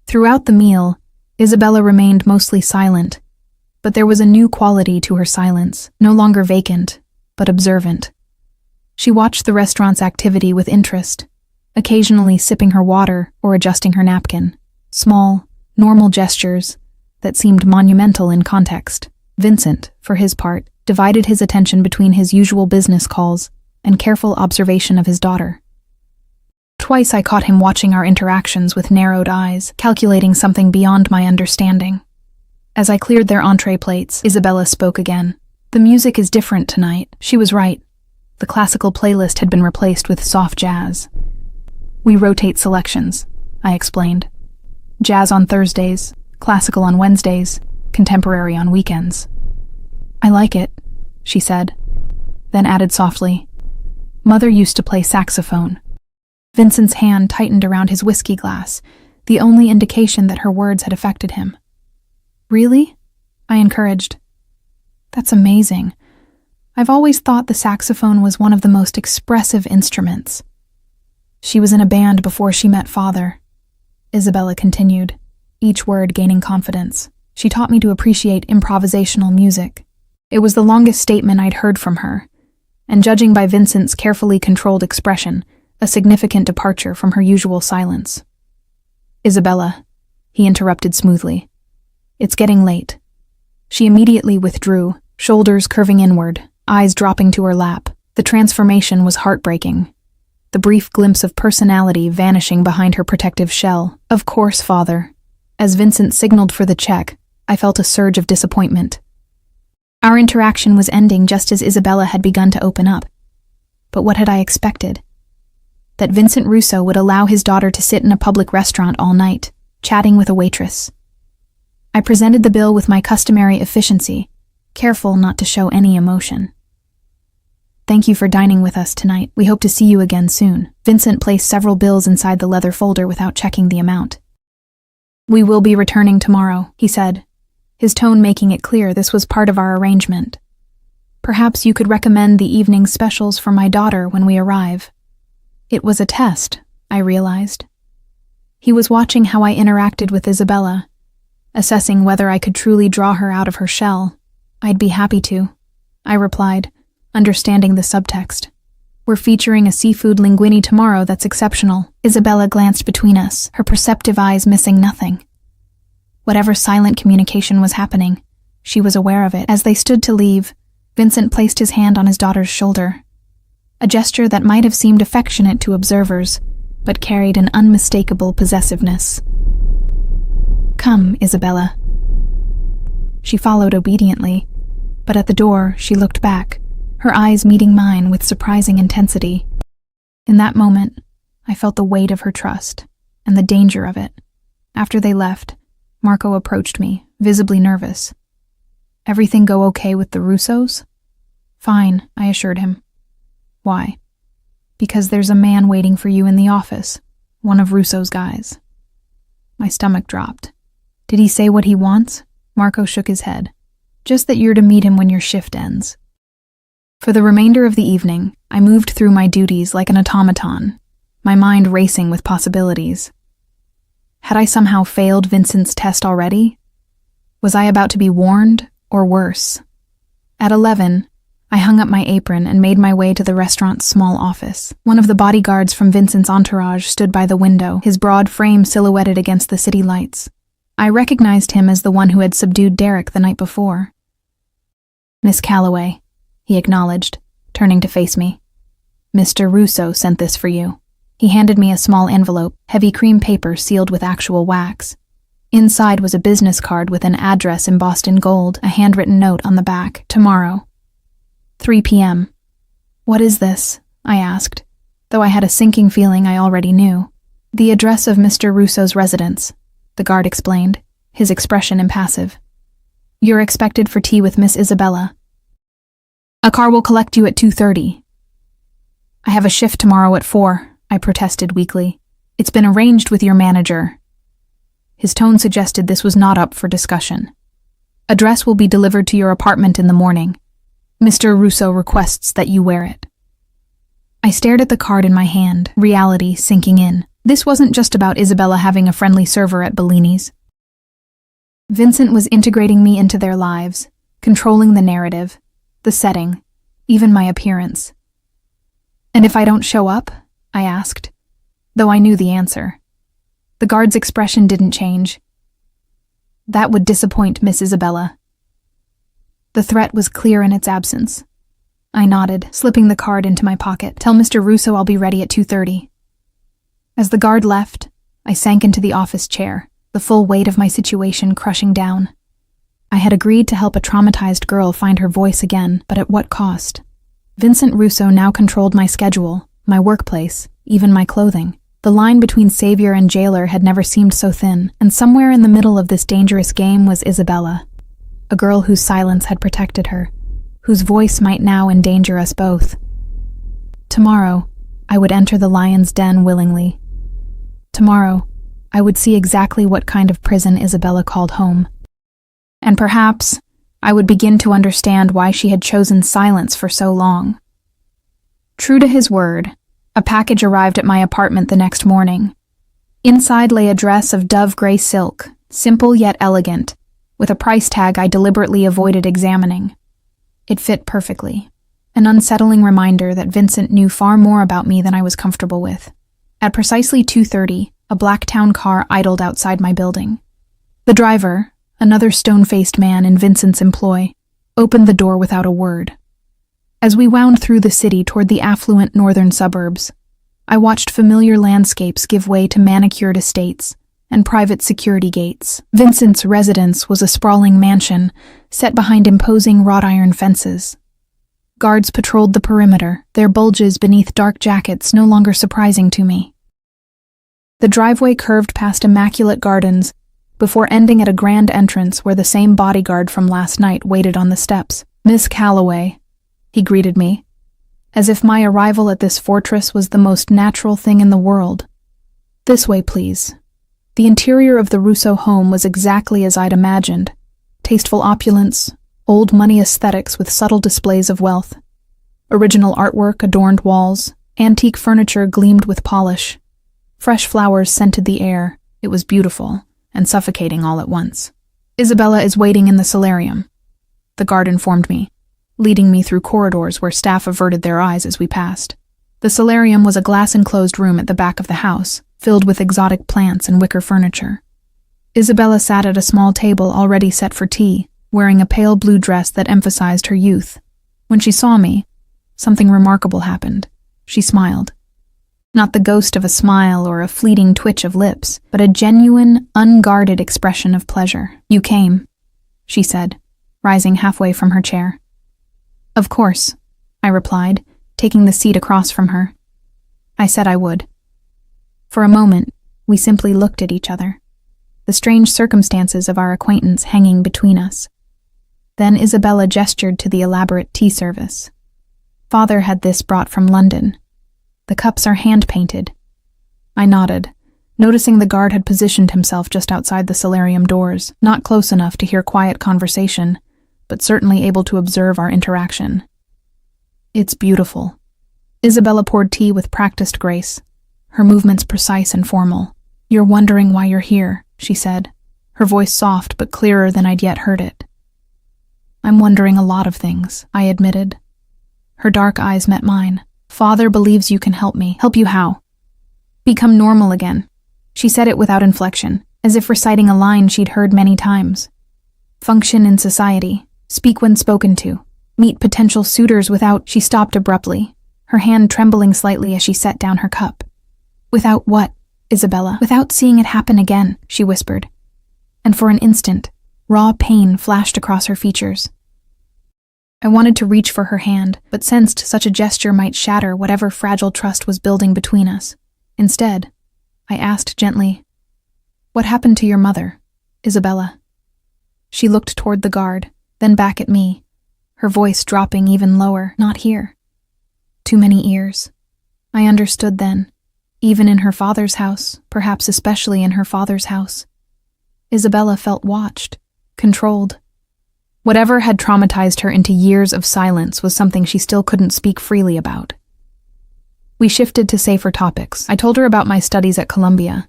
Throughout the meal, Isabella remained mostly silent, but there was a new quality to her silence, no longer vacant, but observant. She watched the restaurant's activity with interest, occasionally sipping her water or adjusting her napkin. Small, normal gestures that seemed monumental in context. Vincent, for his part, divided his attention between his usual business calls and careful observation of his daughter. Twice I caught him watching our interactions with narrowed eyes, calculating something beyond my understanding. As I cleared their entree plates, Isabella spoke again. "The music is different tonight." She was right. The classical playlist had been replaced with soft jazz. "We rotate selections," I explained. "Jazz on Thursdays, classical on Wednesdays, contemporary on weekends." "I like it," she said, then added softly, "Mother used to play saxophone." Vincent's hand tightened around his whiskey glass, the only indication that her words had affected him. "Really?" I encouraged. "That's amazing. I've always thought the saxophone was one of the most expressive instruments." "She was in a band before she met Father," Isabella continued, each word gaining confidence. "She taught me to appreciate improvisational music." It was the longest statement I'd heard from her, and judging by Vincent's carefully controlled expression, a significant departure from her usual silence. "Isabella," he interrupted smoothly, "it's getting late." She immediately withdrew, shoulders curving inward, eyes dropping to her lap. The transformation was heartbreaking, the brief glimpse of personality vanishing behind her protective shell. "Of course, Father." As Vincent signaled for the check, I felt a surge of disappointment. Our interaction was ending just as Isabella had begun to open up. But what had I expected? That Vincent Russo would allow his daughter to sit in a public restaurant all night, chatting with a waitress. I presented the bill with my customary efficiency, careful not to show any emotion. "Thank you for dining with us tonight. We hope to see you again soon." Vincent placed several bills inside the leather folder without checking the amount. "We will be returning tomorrow," he said, his tone making it clear this was part of our arrangement. "Perhaps you could recommend the evening specials for my daughter when we arrive." It was a test, I realized. He was watching how I interacted with Isabella, assessing whether I could truly draw her out of her shell. "I'd be happy to," I replied, understanding the subtext. "We're featuring a seafood linguine tomorrow that's exceptional." Isabella glanced between us, her perceptive eyes missing nothing. Whatever silent communication was happening, she was aware of it. As they stood to leave, Vincent placed his hand on his daughter's shoulder, a gesture that might have seemed affectionate to observers, but carried an unmistakable possessiveness. "Come, Isabella." She followed obediently, But at the door, she looked back, her eyes meeting mine with surprising intensity. In that moment, I felt the weight of her trust and the danger of it. After they left, Marco approached me, visibly nervous. "Everything go okay with the Russos?" "Fine," I assured him. "Why?" "Because there's a man waiting for you in the office, one of Russo's guys." My stomach dropped. "Did he say what he wants?" Marco shook his head. "Just that you're to meet him when your shift ends." For the remainder of the evening, I moved through my duties like an automaton, my mind racing with possibilities. Had I somehow failed Vincent's test already? Was I about to be warned, or worse? At 11, I hung up my apron and made my way to the restaurant's small office. One of the bodyguards from Vincent's entourage stood by the window, his broad frame silhouetted against the city lights. I recognized him as the one who had subdued Derek the night before. "Miss Calloway," he acknowledged, turning to face me. "Mr. Russo sent this for you." He handed me a small envelope, heavy cream paper sealed with actual wax. Inside was a business card with an address embossed in gold, a handwritten note on the back, "Tomorrow, 3 p.m. "What is this?" I asked, though I had a sinking feeling I already knew. "The address of Mr. Russo's residence," the guard explained, his expression impassive. "You're expected for tea with Miss Isabella. A car will collect you at 2:30. "I have a shift tomorrow at 4, I protested weakly. "It's been arranged with your manager." His tone suggested this was not up for discussion. "Address will be delivered to your apartment in the morning. Mr. Russo requests that you wear it." I stared at the card in my hand, reality sinking in. This wasn't just about Isabella having a friendly server at Bellini's. Vincent was integrating me into their lives, controlling the narrative, the setting, even my appearance. "And if I don't show up?" I asked, though I knew the answer. The guard's expression didn't change. "That would disappoint Miss Isabella." The threat was clear in its absence. I nodded, slipping the card into my pocket. "Tell Mr. Russo I'll be ready at 2:30. As the guard left, I sank into the office chair, the full weight of my situation crushing down. I had agreed to help a traumatized girl find her voice again, but at what cost? Vincent Russo now controlled my schedule, my workplace, even my clothing. The line between savior and jailer had never seemed so thin, and somewhere in the middle of this dangerous game was Isabella, a girl whose silence had protected her, whose voice might now endanger us both. Tomorrow, I would enter the lion's den willingly. Tomorrow, I would see exactly what kind of prison Isabella called home. And perhaps, I would begin to understand why she had chosen silence for so long. True to his word, a package arrived at my apartment the next morning. Inside lay a dress of dove gray silk, simple yet elegant, with a price tag I deliberately avoided examining. It fit perfectly, an unsettling reminder that Vincent knew far more about me than I was comfortable with. At precisely 2:30, a black town car idled outside my building. The driver, another stone-faced man in Vincent's employ, opened the door without a word. As we wound through the city toward the affluent northern suburbs, I watched familiar landscapes give way to manicured estates and private security gates. Vincent's residence was a sprawling mansion set behind imposing wrought iron fences. Guards patrolled the perimeter, their bulges beneath dark jackets no longer surprising to me. The driveway curved past immaculate gardens before ending at a grand entrance where the same bodyguard from last night waited on the steps. "Miss Calloway," he greeted me, as if my arrival at this fortress was the most natural thing in the world. "This way, please." The interior of the Russo home was exactly as I'd imagined. Tasteful opulence, old money aesthetics with subtle displays of wealth. Original artwork adorned walls, antique furniture gleamed with polish. Fresh flowers scented the air. It was beautiful, and suffocating all at once. "Isabella is waiting in the solarium," the guard informed me, leading me through corridors where staff averted their eyes as we passed. The solarium was a glass-enclosed room at the back of the house, filled with exotic plants and wicker furniture. Isabella sat at a small table already set for tea, wearing a pale blue dress that emphasized her youth. When she saw me, something remarkable happened. She smiled. Not the ghost of a smile or a fleeting twitch of lips, but a genuine, unguarded expression of pleasure. "You came," she said, rising halfway from her chair. "Of course," I replied, taking the seat across from her. I said I would. For a moment, we simply looked at each other, the strange circumstances of our acquaintance hanging between us. Then Isabella gestured to the elaborate tea service. "Father had this brought from London. The cups are hand-painted." I nodded, noticing the guard had positioned himself just outside the solarium doors, not close enough to hear quiet conversation, but certainly able to observe our interaction. "It's beautiful." Isabella poured tea with practiced grace, her movements precise and formal. "You're wondering why you're here," she said, her voice soft but clearer than I'd yet heard it. "I'm wondering a lot of things," I admitted. Her dark eyes met mine. "Father believes you can help me." "Help you how?" "Become normal again." She said it without inflection, as if reciting a line she'd heard many times. "Function in society, speak when spoken to, meet potential suitors without—" She stopped abruptly, her hand trembling slightly as she set down her cup. "Without what, Isabella?" "Without seeing it happen again," she whispered. And for an instant, raw pain flashed across her features. I wanted to reach for her hand, but sensed such a gesture might shatter whatever fragile trust was building between us. Instead, I asked gently, "What happened to your mother, Isabella?" She looked toward the guard, then back at me, her voice dropping even lower. "Not here. Too many ears." I understood then. Even in her father's house, perhaps especially in her father's house, Isabella felt watched, controlled. Whatever had traumatized her into years of silence was something she still couldn't speak freely about. We shifted to safer topics. I told her about my studies at Columbia,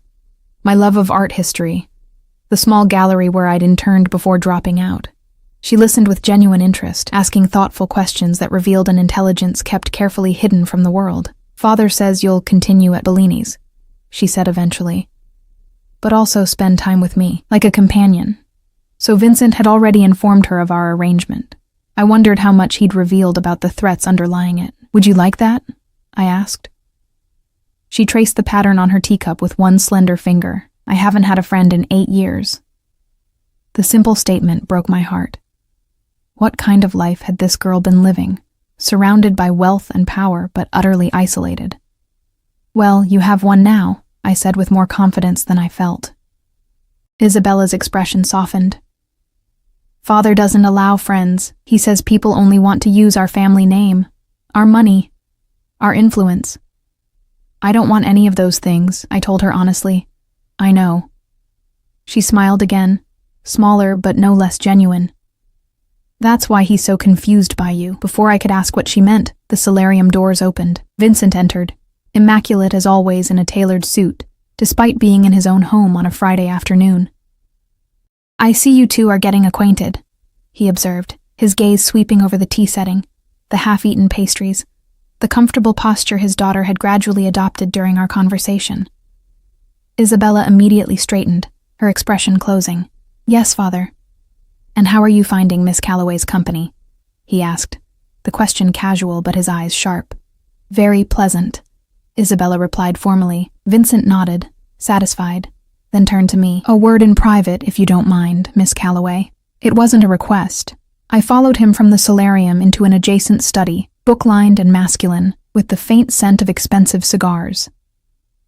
my love of art history, the small gallery where I'd interned before dropping out. She listened with genuine interest, asking thoughtful questions that revealed an intelligence kept carefully hidden from the world. "Father says you'll continue at Bellini's," she said eventually, "but also spend time with me, like a companion." So Vincent had already informed her of our arrangement. I wondered how much he'd revealed about the threats underlying it. "Would you like that?" I asked. She traced the pattern on her teacup with one slender finger. "I haven't had a friend in 8 years." The simple statement broke my heart. What kind of life had this girl been living, surrounded by wealth and power but utterly isolated? "Well, you have one now," I said with more confidence than I felt. Isabella's expression softened. "Father doesn't allow friends. He says people only want to use our family name, our money, our influence." "I don't want any of those things," I told her honestly. "I know." She smiled again, smaller but no less genuine. "That's why he's so confused by you." Before I could ask what she meant, the solarium doors opened. Vincent entered, immaculate as always in a tailored suit, despite being in his own home on a Friday afternoon. "I see you two are getting acquainted," he observed, his gaze sweeping over the tea setting, the half-eaten pastries, the comfortable posture his daughter had gradually adopted during our conversation. Isabella immediately straightened, her expression closing. "Yes, father." "And how are you finding Miss Calloway's company?" he asked, the question casual but his eyes sharp. "Very pleasant," Isabella replied formally. Vincent nodded, satisfied, then turned to me. "A word in private, if you don't mind, Miss Calloway." It wasn't a request. I followed him from the solarium into an adjacent study, book-lined and masculine, with the faint scent of expensive cigars.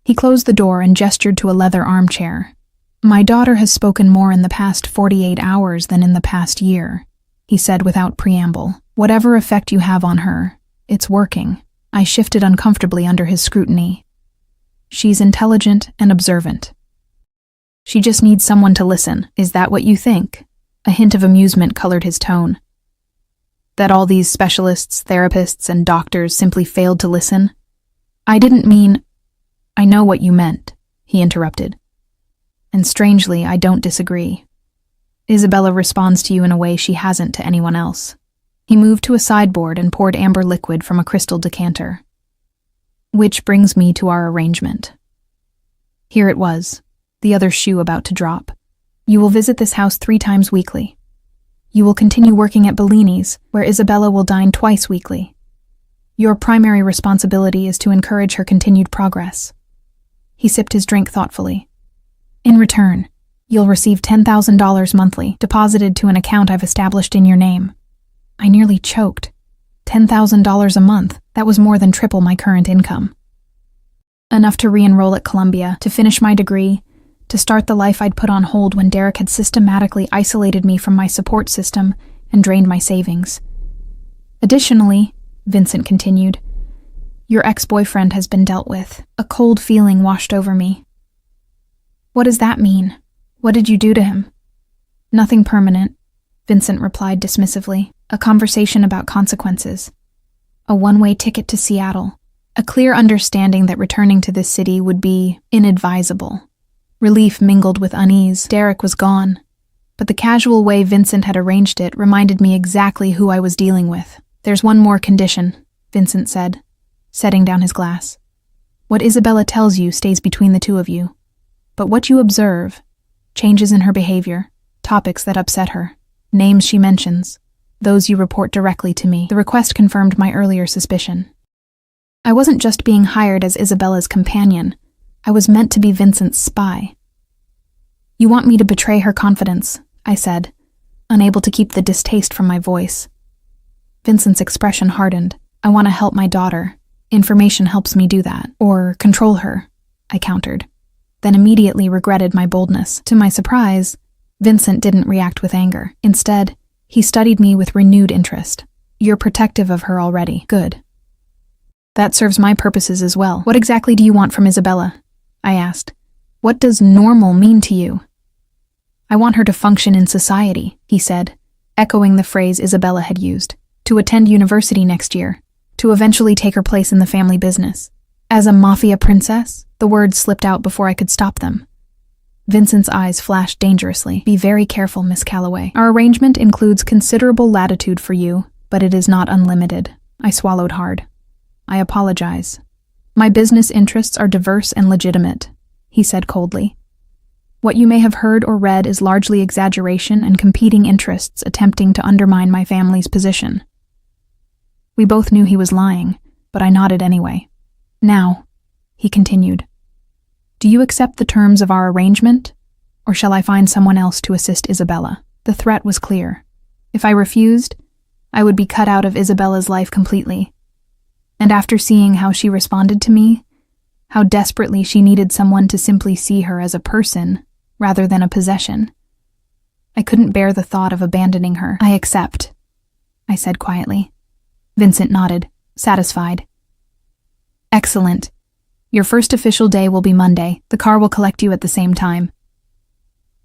He closed the door and gestured to a leather armchair. "My daughter has spoken more in the past 48 hours than in the past year," he said without preamble. "Whatever effect you have on her, it's working." I shifted uncomfortably under his scrutiny. "She's intelligent and observant. She just needs someone to listen. Is that what you think?" A hint of amusement colored his tone. "That all these specialists, therapists, and doctors simply failed to listen?" "I didn't mean—" "I know what you meant," he interrupted. "And strangely, I don't disagree. Isabella responds to you in a way she hasn't to anyone else." He moved to a sideboard and poured amber liquid from a crystal decanter. "Which brings me to our arrangement." Here it was, the other shoe about to drop. "You will visit this house 3 times weekly. You will continue working at Bellini's, where Isabella will dine twice weekly. Your primary responsibility is to encourage her continued progress." He sipped his drink thoughtfully. "In return, You'll receive $10,000 monthly, deposited to an account I've established in your name." I nearly choked. $10,000 a month, that was more than triple my current income. Enough to re-enroll at Columbia, to finish my degree, to start the life I'd put on hold when Derek had systematically isolated me from my support system and drained my savings. "Additionally," Vincent continued, "your ex-boyfriend has been dealt with." A cold feeling washed over me. "What does that mean? What did you do to him?" "Nothing permanent," Vincent replied dismissively. "A conversation about consequences. A one-way ticket to Seattle. A clear understanding that returning to this city would be inadvisable." Relief mingled with unease. Derek was gone, but the casual way Vincent had arranged it reminded me exactly who I was dealing with. "There's one more condition," Vincent said, setting down his glass. "What Isabella tells you stays between the two of you. But what you observe, changes in her behavior, topics that upset her, names she mentions, those you report directly to me." The request confirmed my earlier suspicion. I wasn't just being hired as Isabella's companion. I was meant to be Vincent's spy. "You want me to betray her confidence," I said, unable to keep the distaste from my voice. Vincent's expression hardened. "I want to help my daughter. Information helps me do that. Or control her," I countered, then immediately regretted my boldness. To my surprise, Vincent didn't react with anger. Instead, he studied me with renewed interest. "You're protective of her already. Good. That serves my purposes as well. What exactly do you want from Isabella?" I asked. "What does normal mean to you?" "I want her to function in society," he said, echoing the phrase Isabella had used. "To attend university next year, to eventually take her place in the family business. As a Mafia princess?" The words slipped out before I could stop them. Vincent's eyes flashed dangerously. "Be very careful, Miss Calloway. Our arrangement includes considerable latitude for you, but it is not unlimited." I swallowed hard. "I apologize. My business interests are diverse and legitimate," he said coldly. "What you may have heard or read is largely exaggeration and competing interests attempting to undermine my family's position." We both knew he was lying, but I nodded anyway. "Now," he continued, "do you accept the terms of our arrangement, or shall I find someone else to assist Isabella?" The threat was clear. If I refused, I would be cut out of Isabella's life completely. And after seeing how she responded to me, how desperately she needed someone to simply see her as a person rather than a possession, I couldn't bear the thought of abandoning her. "I accept," I said quietly. Vincent nodded, satisfied. "Excellent. Your first official day will be Monday. The car will collect you at the same time."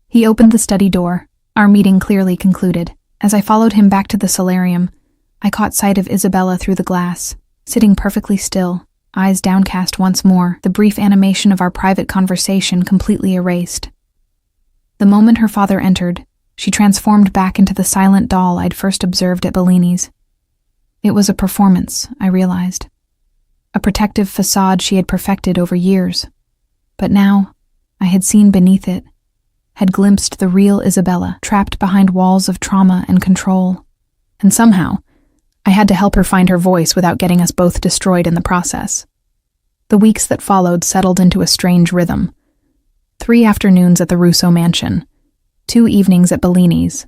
He opened the study door. Our meeting clearly concluded. As I followed him back to the solarium, I caught sight of Isabella through the glass, sitting perfectly still, eyes downcast once more, the brief animation of our private conversation completely erased. The moment her father entered, she transformed back into the silent doll I'd first observed at Bellini's. It was a performance, I realized. A protective facade she had perfected over years. But now, I had seen beneath it, had glimpsed the real Isabella, trapped behind walls of trauma and control. And somehow, I had to help her find her voice without getting us both destroyed in the process. The weeks that followed settled into a strange rhythm. 3 afternoons at the Russo mansion, 2 evenings at Bellini's,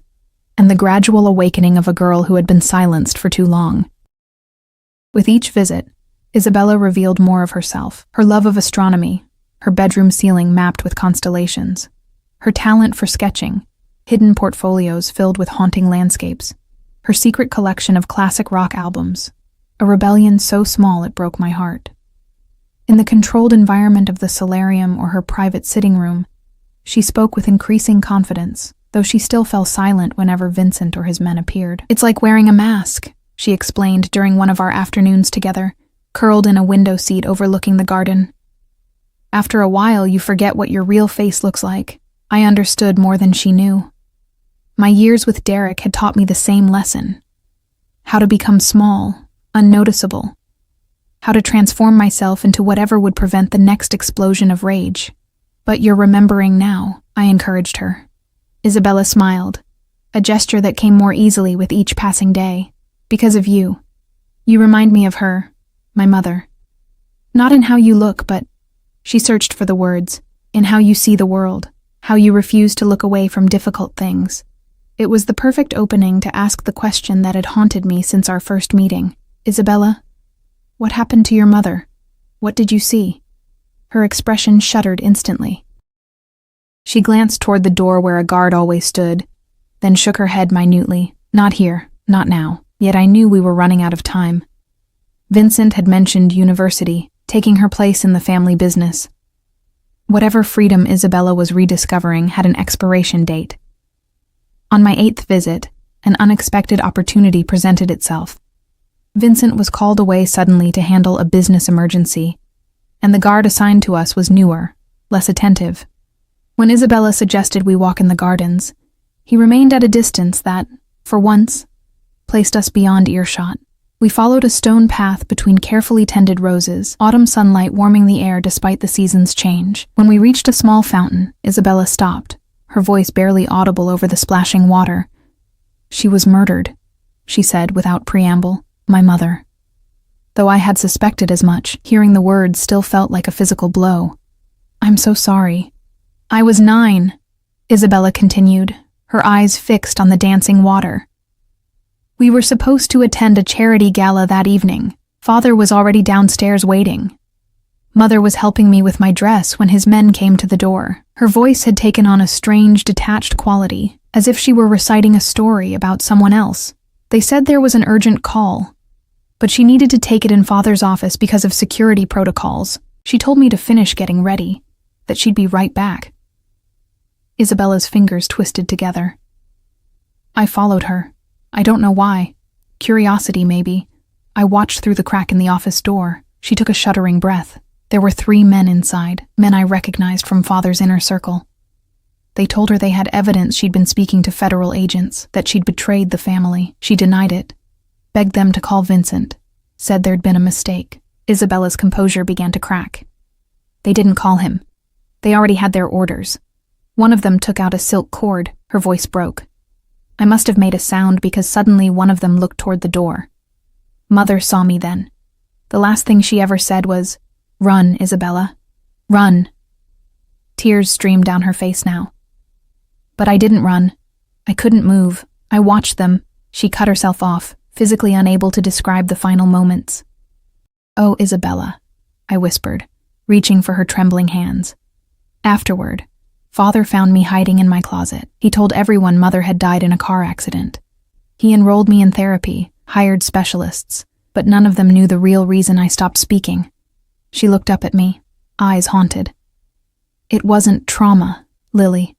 and the gradual awakening of a girl who had been silenced for too long. With each visit, Isabella revealed more of herself, her love of astronomy, her bedroom ceiling mapped with constellations, her talent for sketching, hidden portfolios filled with haunting landscapes, her secret collection of classic rock albums, a rebellion so small it broke my heart. In the controlled environment of the solarium or her private sitting room, she spoke with increasing confidence, though she still fell silent whenever Vincent or his men appeared. "It's like wearing a mask," she explained during one of our afternoons together, curled in a window seat overlooking the garden. "After a while, you forget what your real face looks like." I understood more than she knew. My years with Derek had taught me the same lesson. How to become small, unnoticeable. How to transform myself into whatever would prevent the next explosion of rage. "But you're remembering now," I encouraged her. Isabella smiled, a gesture that came more easily with each passing day. "Because of you. You remind me of her, my mother. Not in how you look, but," she searched for the words, "in how you see the world. How you refuse to look away from difficult things. It was the perfect opening to ask the question that had haunted me since our first meeting. Isabella, what happened to your mother? What did you see? Her expression shuddered instantly. She glanced toward the door where a guard always stood, then shook her head minutely. Not here, not now. Yet I knew we were running out of time. Vincent had mentioned university, taking her place in the family business. Whatever freedom Isabella was rediscovering had an expiration date. On my 8th visit, an unexpected opportunity presented itself. Vincent was called away suddenly to handle a business emergency, and the guard assigned to us was newer, less attentive. When Isabella suggested we walk in the gardens, he remained at a distance that, for once, placed us beyond earshot. We followed a stone path between carefully tended roses, autumn sunlight warming the air despite the season's change. When we reached a small fountain, Isabella stopped, her voice barely audible over the splashing water. She was murdered, she said without preamble. My mother. Though I had suspected as much, hearing the words still felt like a physical blow. I'm so sorry. I was 9, Isabella continued, her eyes fixed on the dancing water. We were supposed to attend a charity gala that evening. Father was already downstairs waiting. Mother was helping me with my dress when his men came to the door. Her voice had taken on a strange, detached quality, as if she were reciting a story about someone else. They said there was an urgent call, but she needed to take it in Father's office because of security protocols. She told me to finish getting ready, that she'd be right back. Isabella's fingers twisted together. I followed her. I don't know why. Curiosity, maybe. I watched through the crack in the office door. She took a shuddering breath. There were 3 men inside, men I recognized from Father's inner circle. They told her they had evidence she'd been speaking to federal agents, that she'd betrayed the family. She denied it, begged them to call Vincent, said there'd been a mistake. Isabella's composure began to crack. They didn't call him. They already had their orders. One of them took out a silk cord. Her voice broke. I must have made a sound because suddenly one of them looked toward the door. Mother saw me then. The last thing she ever said was, "Run, Isabella. Run." Tears streamed down her face now. But I didn't run. I couldn't move. I watched them. She cut herself off, physically unable to describe the final moments. "Oh, Isabella," I whispered, reaching for her trembling hands. Afterward, Father found me hiding in my closet. He told everyone Mother had died in a car accident. He enrolled me in therapy, hired specialists, but none of them knew the real reason I stopped speaking. She looked up at me, eyes haunted. It wasn't trauma, Lily.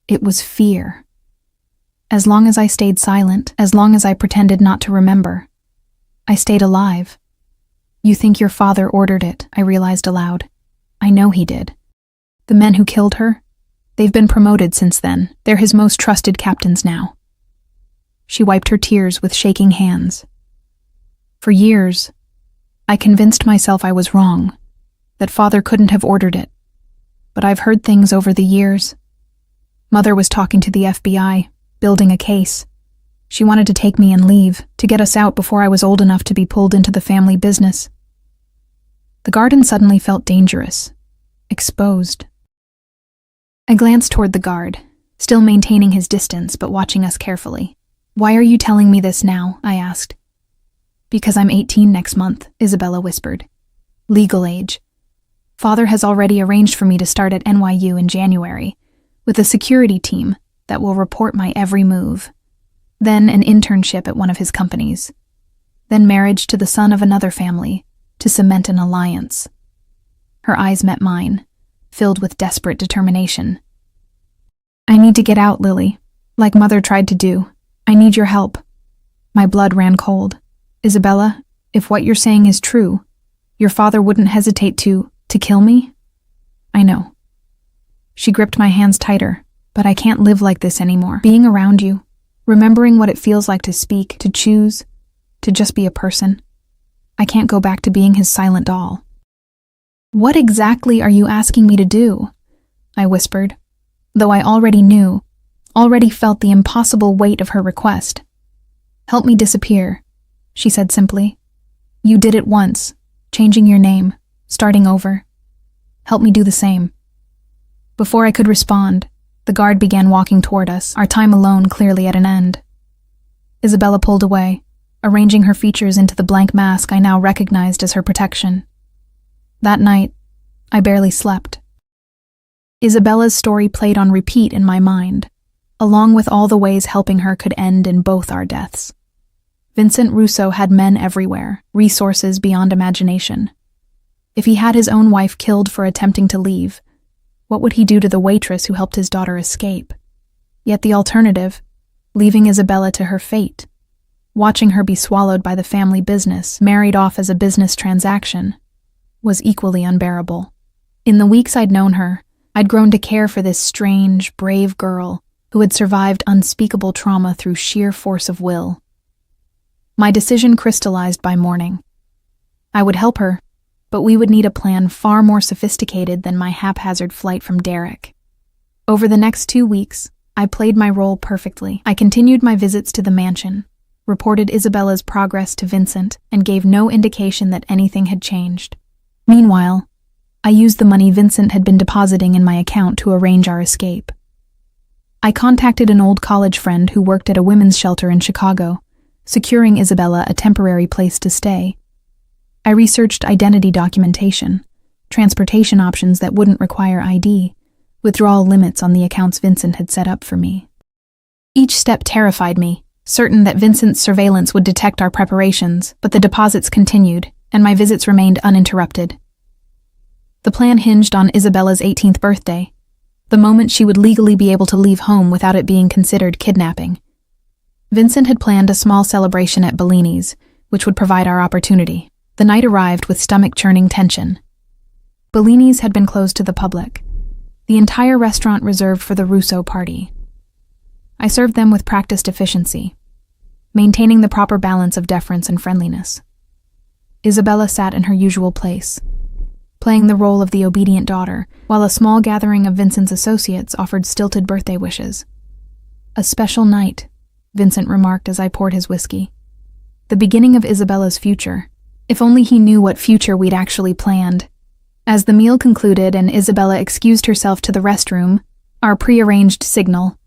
It was fear. As long as I stayed silent, as long as I pretended not to remember, I stayed alive. You think your father ordered it, I realized aloud. I know he did. The men who killed her, they've been promoted since then. They're his most trusted captains now. She wiped her tears with shaking hands. For years, I convinced myself I was wrong, that Father couldn't have ordered it. But I've heard things over the years. Mother was talking to the FBI, building a case. She wanted to take me and leave, to get us out before I was old enough to be pulled into the family business. The garden suddenly felt dangerous, exposed. I glanced toward the guard, still maintaining his distance but watching us carefully. "Why are you telling me this now?" I asked. "Because I'm 18 next month," Isabella whispered. "Legal age. Father has already arranged for me to start at NYU in January, with a security team that will report my every move. Then an internship at one of his companies. Then marriage to the son of another family, to cement an alliance." Her eyes met mine, filled with desperate determination. "I need to get out, Lily, like Mother tried to do. I need your help." My blood ran cold. "Isabella, if what you're saying is true, your father wouldn't hesitate to kill me?" "I know." She gripped my hands tighter. "But I can't live like this anymore. Being around you, remembering what it feels like to speak, to choose, to just be a person. I can't go back to being his silent doll." "What exactly are you asking me to do?" I whispered, though I already knew, already felt the impossible weight of her request. "Help me disappear," she said simply. "You did it once, changing your name, starting over. Help me do the same." Before I could respond, The guard began walking toward us, our time alone clearly at an end. Isabella pulled away, arranging her features into the blank mask I now recognized as her protection. That night, I barely slept. Isabella's story played on repeat in my mind, along with all the ways helping her could end in both our deaths. Vincent Russo had men everywhere, resources beyond imagination. If he had his own wife killed for attempting to leave, what would he do to the waitress who helped his daughter escape? Yet the alternative, leaving Isabella to her fate, watching her be swallowed by the family business, married off as a business transaction, was equally unbearable. In the weeks I'd known her, I'd grown to care for this strange, brave girl who had survived unspeakable trauma through sheer force of will. My decision crystallized by morning. I would help her, but we would need a plan far more sophisticated than my haphazard flight from Derek. Over the next 2 weeks, I played my role perfectly. I continued my visits to the mansion, reported Isabella's progress to Vincent, and gave no indication that anything had changed. Meanwhile, I used the money Vincent had been depositing in my account to arrange our escape. I contacted an old college friend who worked at a women's shelter in Chicago, securing Isabella a temporary place to stay. I researched identity documentation, transportation options that wouldn't require ID, withdrawal limits on the accounts Vincent had set up for me. Each step terrified me, certain that Vincent's surveillance would detect our preparations, but the deposits continued, and my visits remained uninterrupted. The plan hinged on Isabella's 18th birthday, the moment she would legally be able to leave home without it being considered kidnapping. Vincent had planned a small celebration at Bellini's, which would provide our opportunity. The night arrived with stomach-churning tension. Bellini's had been closed to the public, the entire restaurant reserved for the Russo party. I served them with practiced efficiency, maintaining the proper balance of deference and friendliness. Isabella sat in her usual place, playing the role of the obedient daughter, while a small gathering of Vincent's associates offered stilted birthday wishes. "A special night," Vincent remarked as I poured his whiskey. "The beginning of Isabella's future. If only he knew what future we'd actually planned." As the meal concluded and Isabella excused herself to the restroom, our prearranged signal,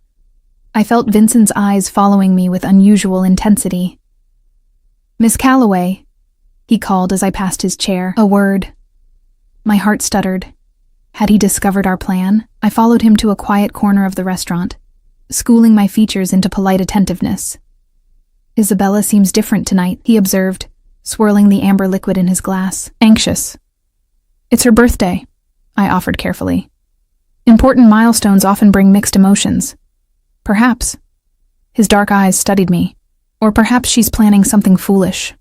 I felt Vincent's eyes following me with unusual intensity. "Miss Calloway," he called as I passed his chair. A word. My heart stuttered. Had he discovered our plan? I followed him to a quiet corner of the restaurant, schooling my features into polite attentiveness. "Isabella seems different tonight," he observed, swirling the amber liquid in his glass. "Anxious." "It's her birthday," I offered carefully. "Important milestones often bring mixed emotions." "Perhaps." His dark eyes studied me. "Or perhaps she's planning something foolish."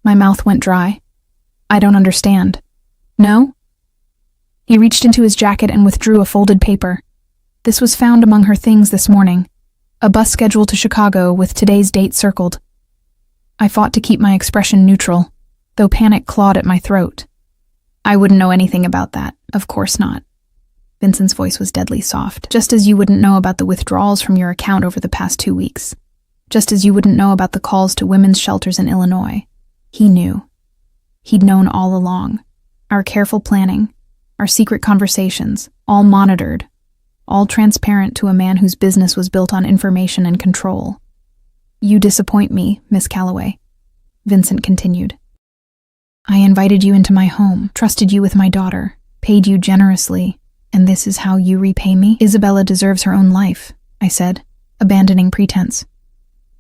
My mouth went dry. "I don't understand." "No?" He reached into his jacket and withdrew a folded paper. "This was found among her things this morning. A bus schedule to Chicago with today's date circled." I fought to keep my expression neutral, though panic clawed at my throat. "I wouldn't know anything about that. Of course not." Vincent's voice was deadly soft. "Just as you wouldn't know about the withdrawals from your account over the past 2 weeks. Just as you wouldn't know about the calls to women's shelters in Illinois. He knew. He'd known all along. Our careful planning, our secret conversations, all monitored, all transparent to a man whose business was built on information and control. "You disappoint me, Miss Calloway," Vincent continued. "I invited you into my home, trusted you with my daughter, paid you generously, and this is how you repay me?" "Isabella deserves her own life," I said, abandoning pretense.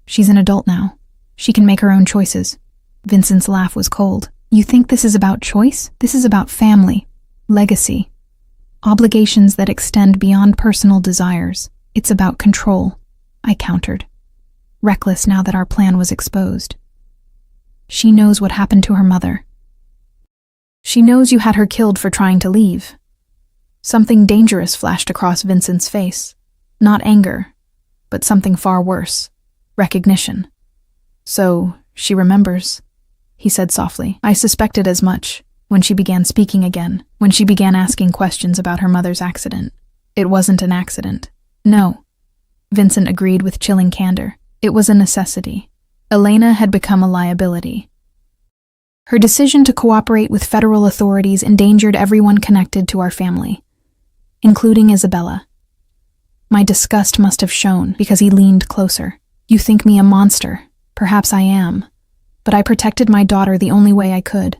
"She's an adult now. She can make her own choices." Vincent's laugh was cold. "You think this is about choice? This is about family, legacy, obligations that extend beyond personal desires. It's about control," I countered, reckless now that our plan was exposed. "She knows what happened to her mother. She knows you had her killed for trying to leave." Something dangerous flashed across Vincent's face. Not anger, but something far worse. Recognition. "So, she remembers," he said softly. "I suspected as much when she began speaking again, when she began asking questions about her mother's accident. It wasn't an accident." "No," Vincent agreed with chilling candor. "It was a necessity. Elena had become a liability. Her decision to cooperate with federal authorities endangered everyone connected to our family, including Isabella. My disgust must have shown because he leaned closer. You think me a monster. Perhaps I am. But I protected my daughter the only way I could,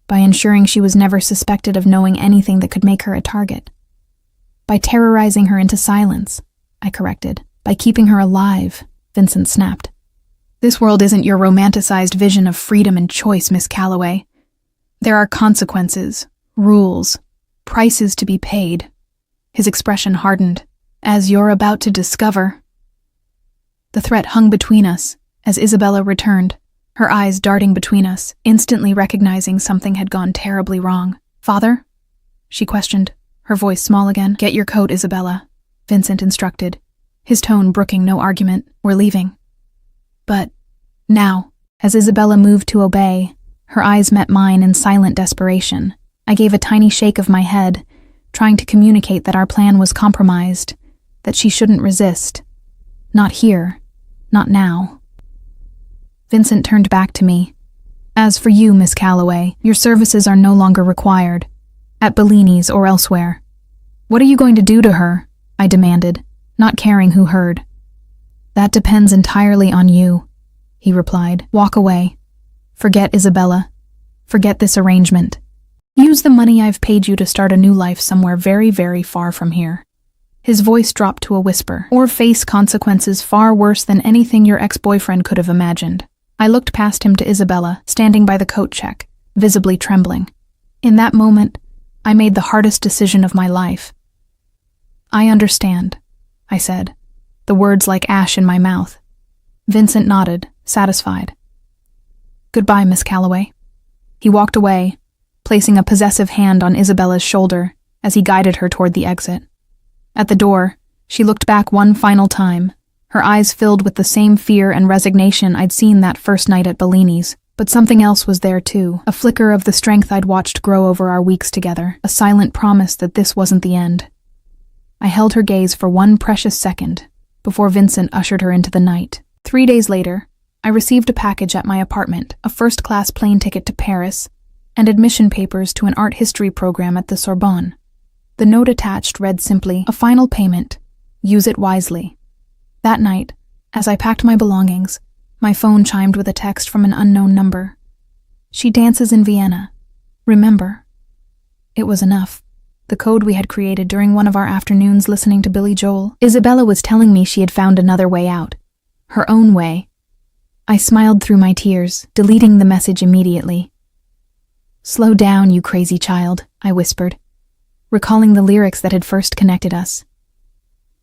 by ensuring she was never suspected of knowing anything that could make her a target. By terrorizing her into silence, I corrected. By keeping her alive, Vincent snapped. This world isn't your romanticized vision of freedom and choice, Miss Calloway. There are consequences, rules, prices to be paid. His expression hardened. As you're about to discover. The threat hung between us as Isabella returned, her eyes darting between us, instantly recognizing something had gone terribly wrong. Father? She questioned, her voice small again. Get your coat, Isabella, Vincent instructed, his tone brooking no argument. We're leaving. But now, as Isabella moved to obey, her eyes met mine in silent desperation. I gave a tiny shake of my head, trying to communicate that our plan was compromised, that she shouldn't resist. Not here. Not now. Vincent turned back to me. As for you, Miss Calloway, your services are no longer required. At Bellini's or elsewhere. What are you going to do to her? I demanded, not caring who heard. That depends entirely on you, he replied. Walk away. Forget Isabella. Forget this arrangement. Use the money I've paid you to start a new life somewhere very, very far from here. His voice dropped to a whisper. Or face consequences far worse than anything your ex-boyfriend could have imagined. I looked past him to Isabella, standing by the coat check, visibly trembling. In that moment, I made the hardest decision of my life. I understand, I said, the words like ash in my mouth. Vincent nodded, satisfied. Goodbye, Miss Calloway. He walked away, placing a possessive hand on Isabella's shoulder as he guided her toward the exit. At the door, she looked back one final time, her eyes filled with the same fear and resignation I'd seen that first night at Bellini's. But something else was there too, a flicker of the strength I'd watched grow over our weeks together, a silent promise that this wasn't the end. I held her gaze for one precious second, before Vincent ushered her into the night. 3 days later, I received a package at my apartment, a first-class plane ticket to Paris, and admission papers to an art history program at the Sorbonne. The note attached read simply, a final payment. Use it wisely. That night, as I packed my belongings, my phone chimed with a text from an unknown number. She dances in Vienna. Remember. It was enough. The code we had created during one of our afternoons listening to Billy Joel. Isabella was telling me she had found another way out. Her own way. I smiled through my tears, deleting the message immediately. Slow down, you crazy child, I whispered, recalling the lyrics that had first connected us.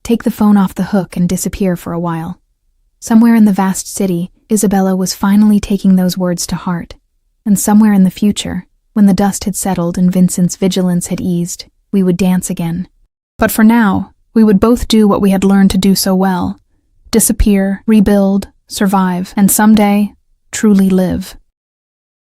Take the phone off the hook and disappear for a while. Somewhere in the vast city, Isabella was finally taking those words to heart. And somewhere in the future, when the dust had settled and Vincent's vigilance had eased, we would dance again. But for now, we would both do what we had learned to do so well. Disappear, rebuild, survive, and someday, truly live.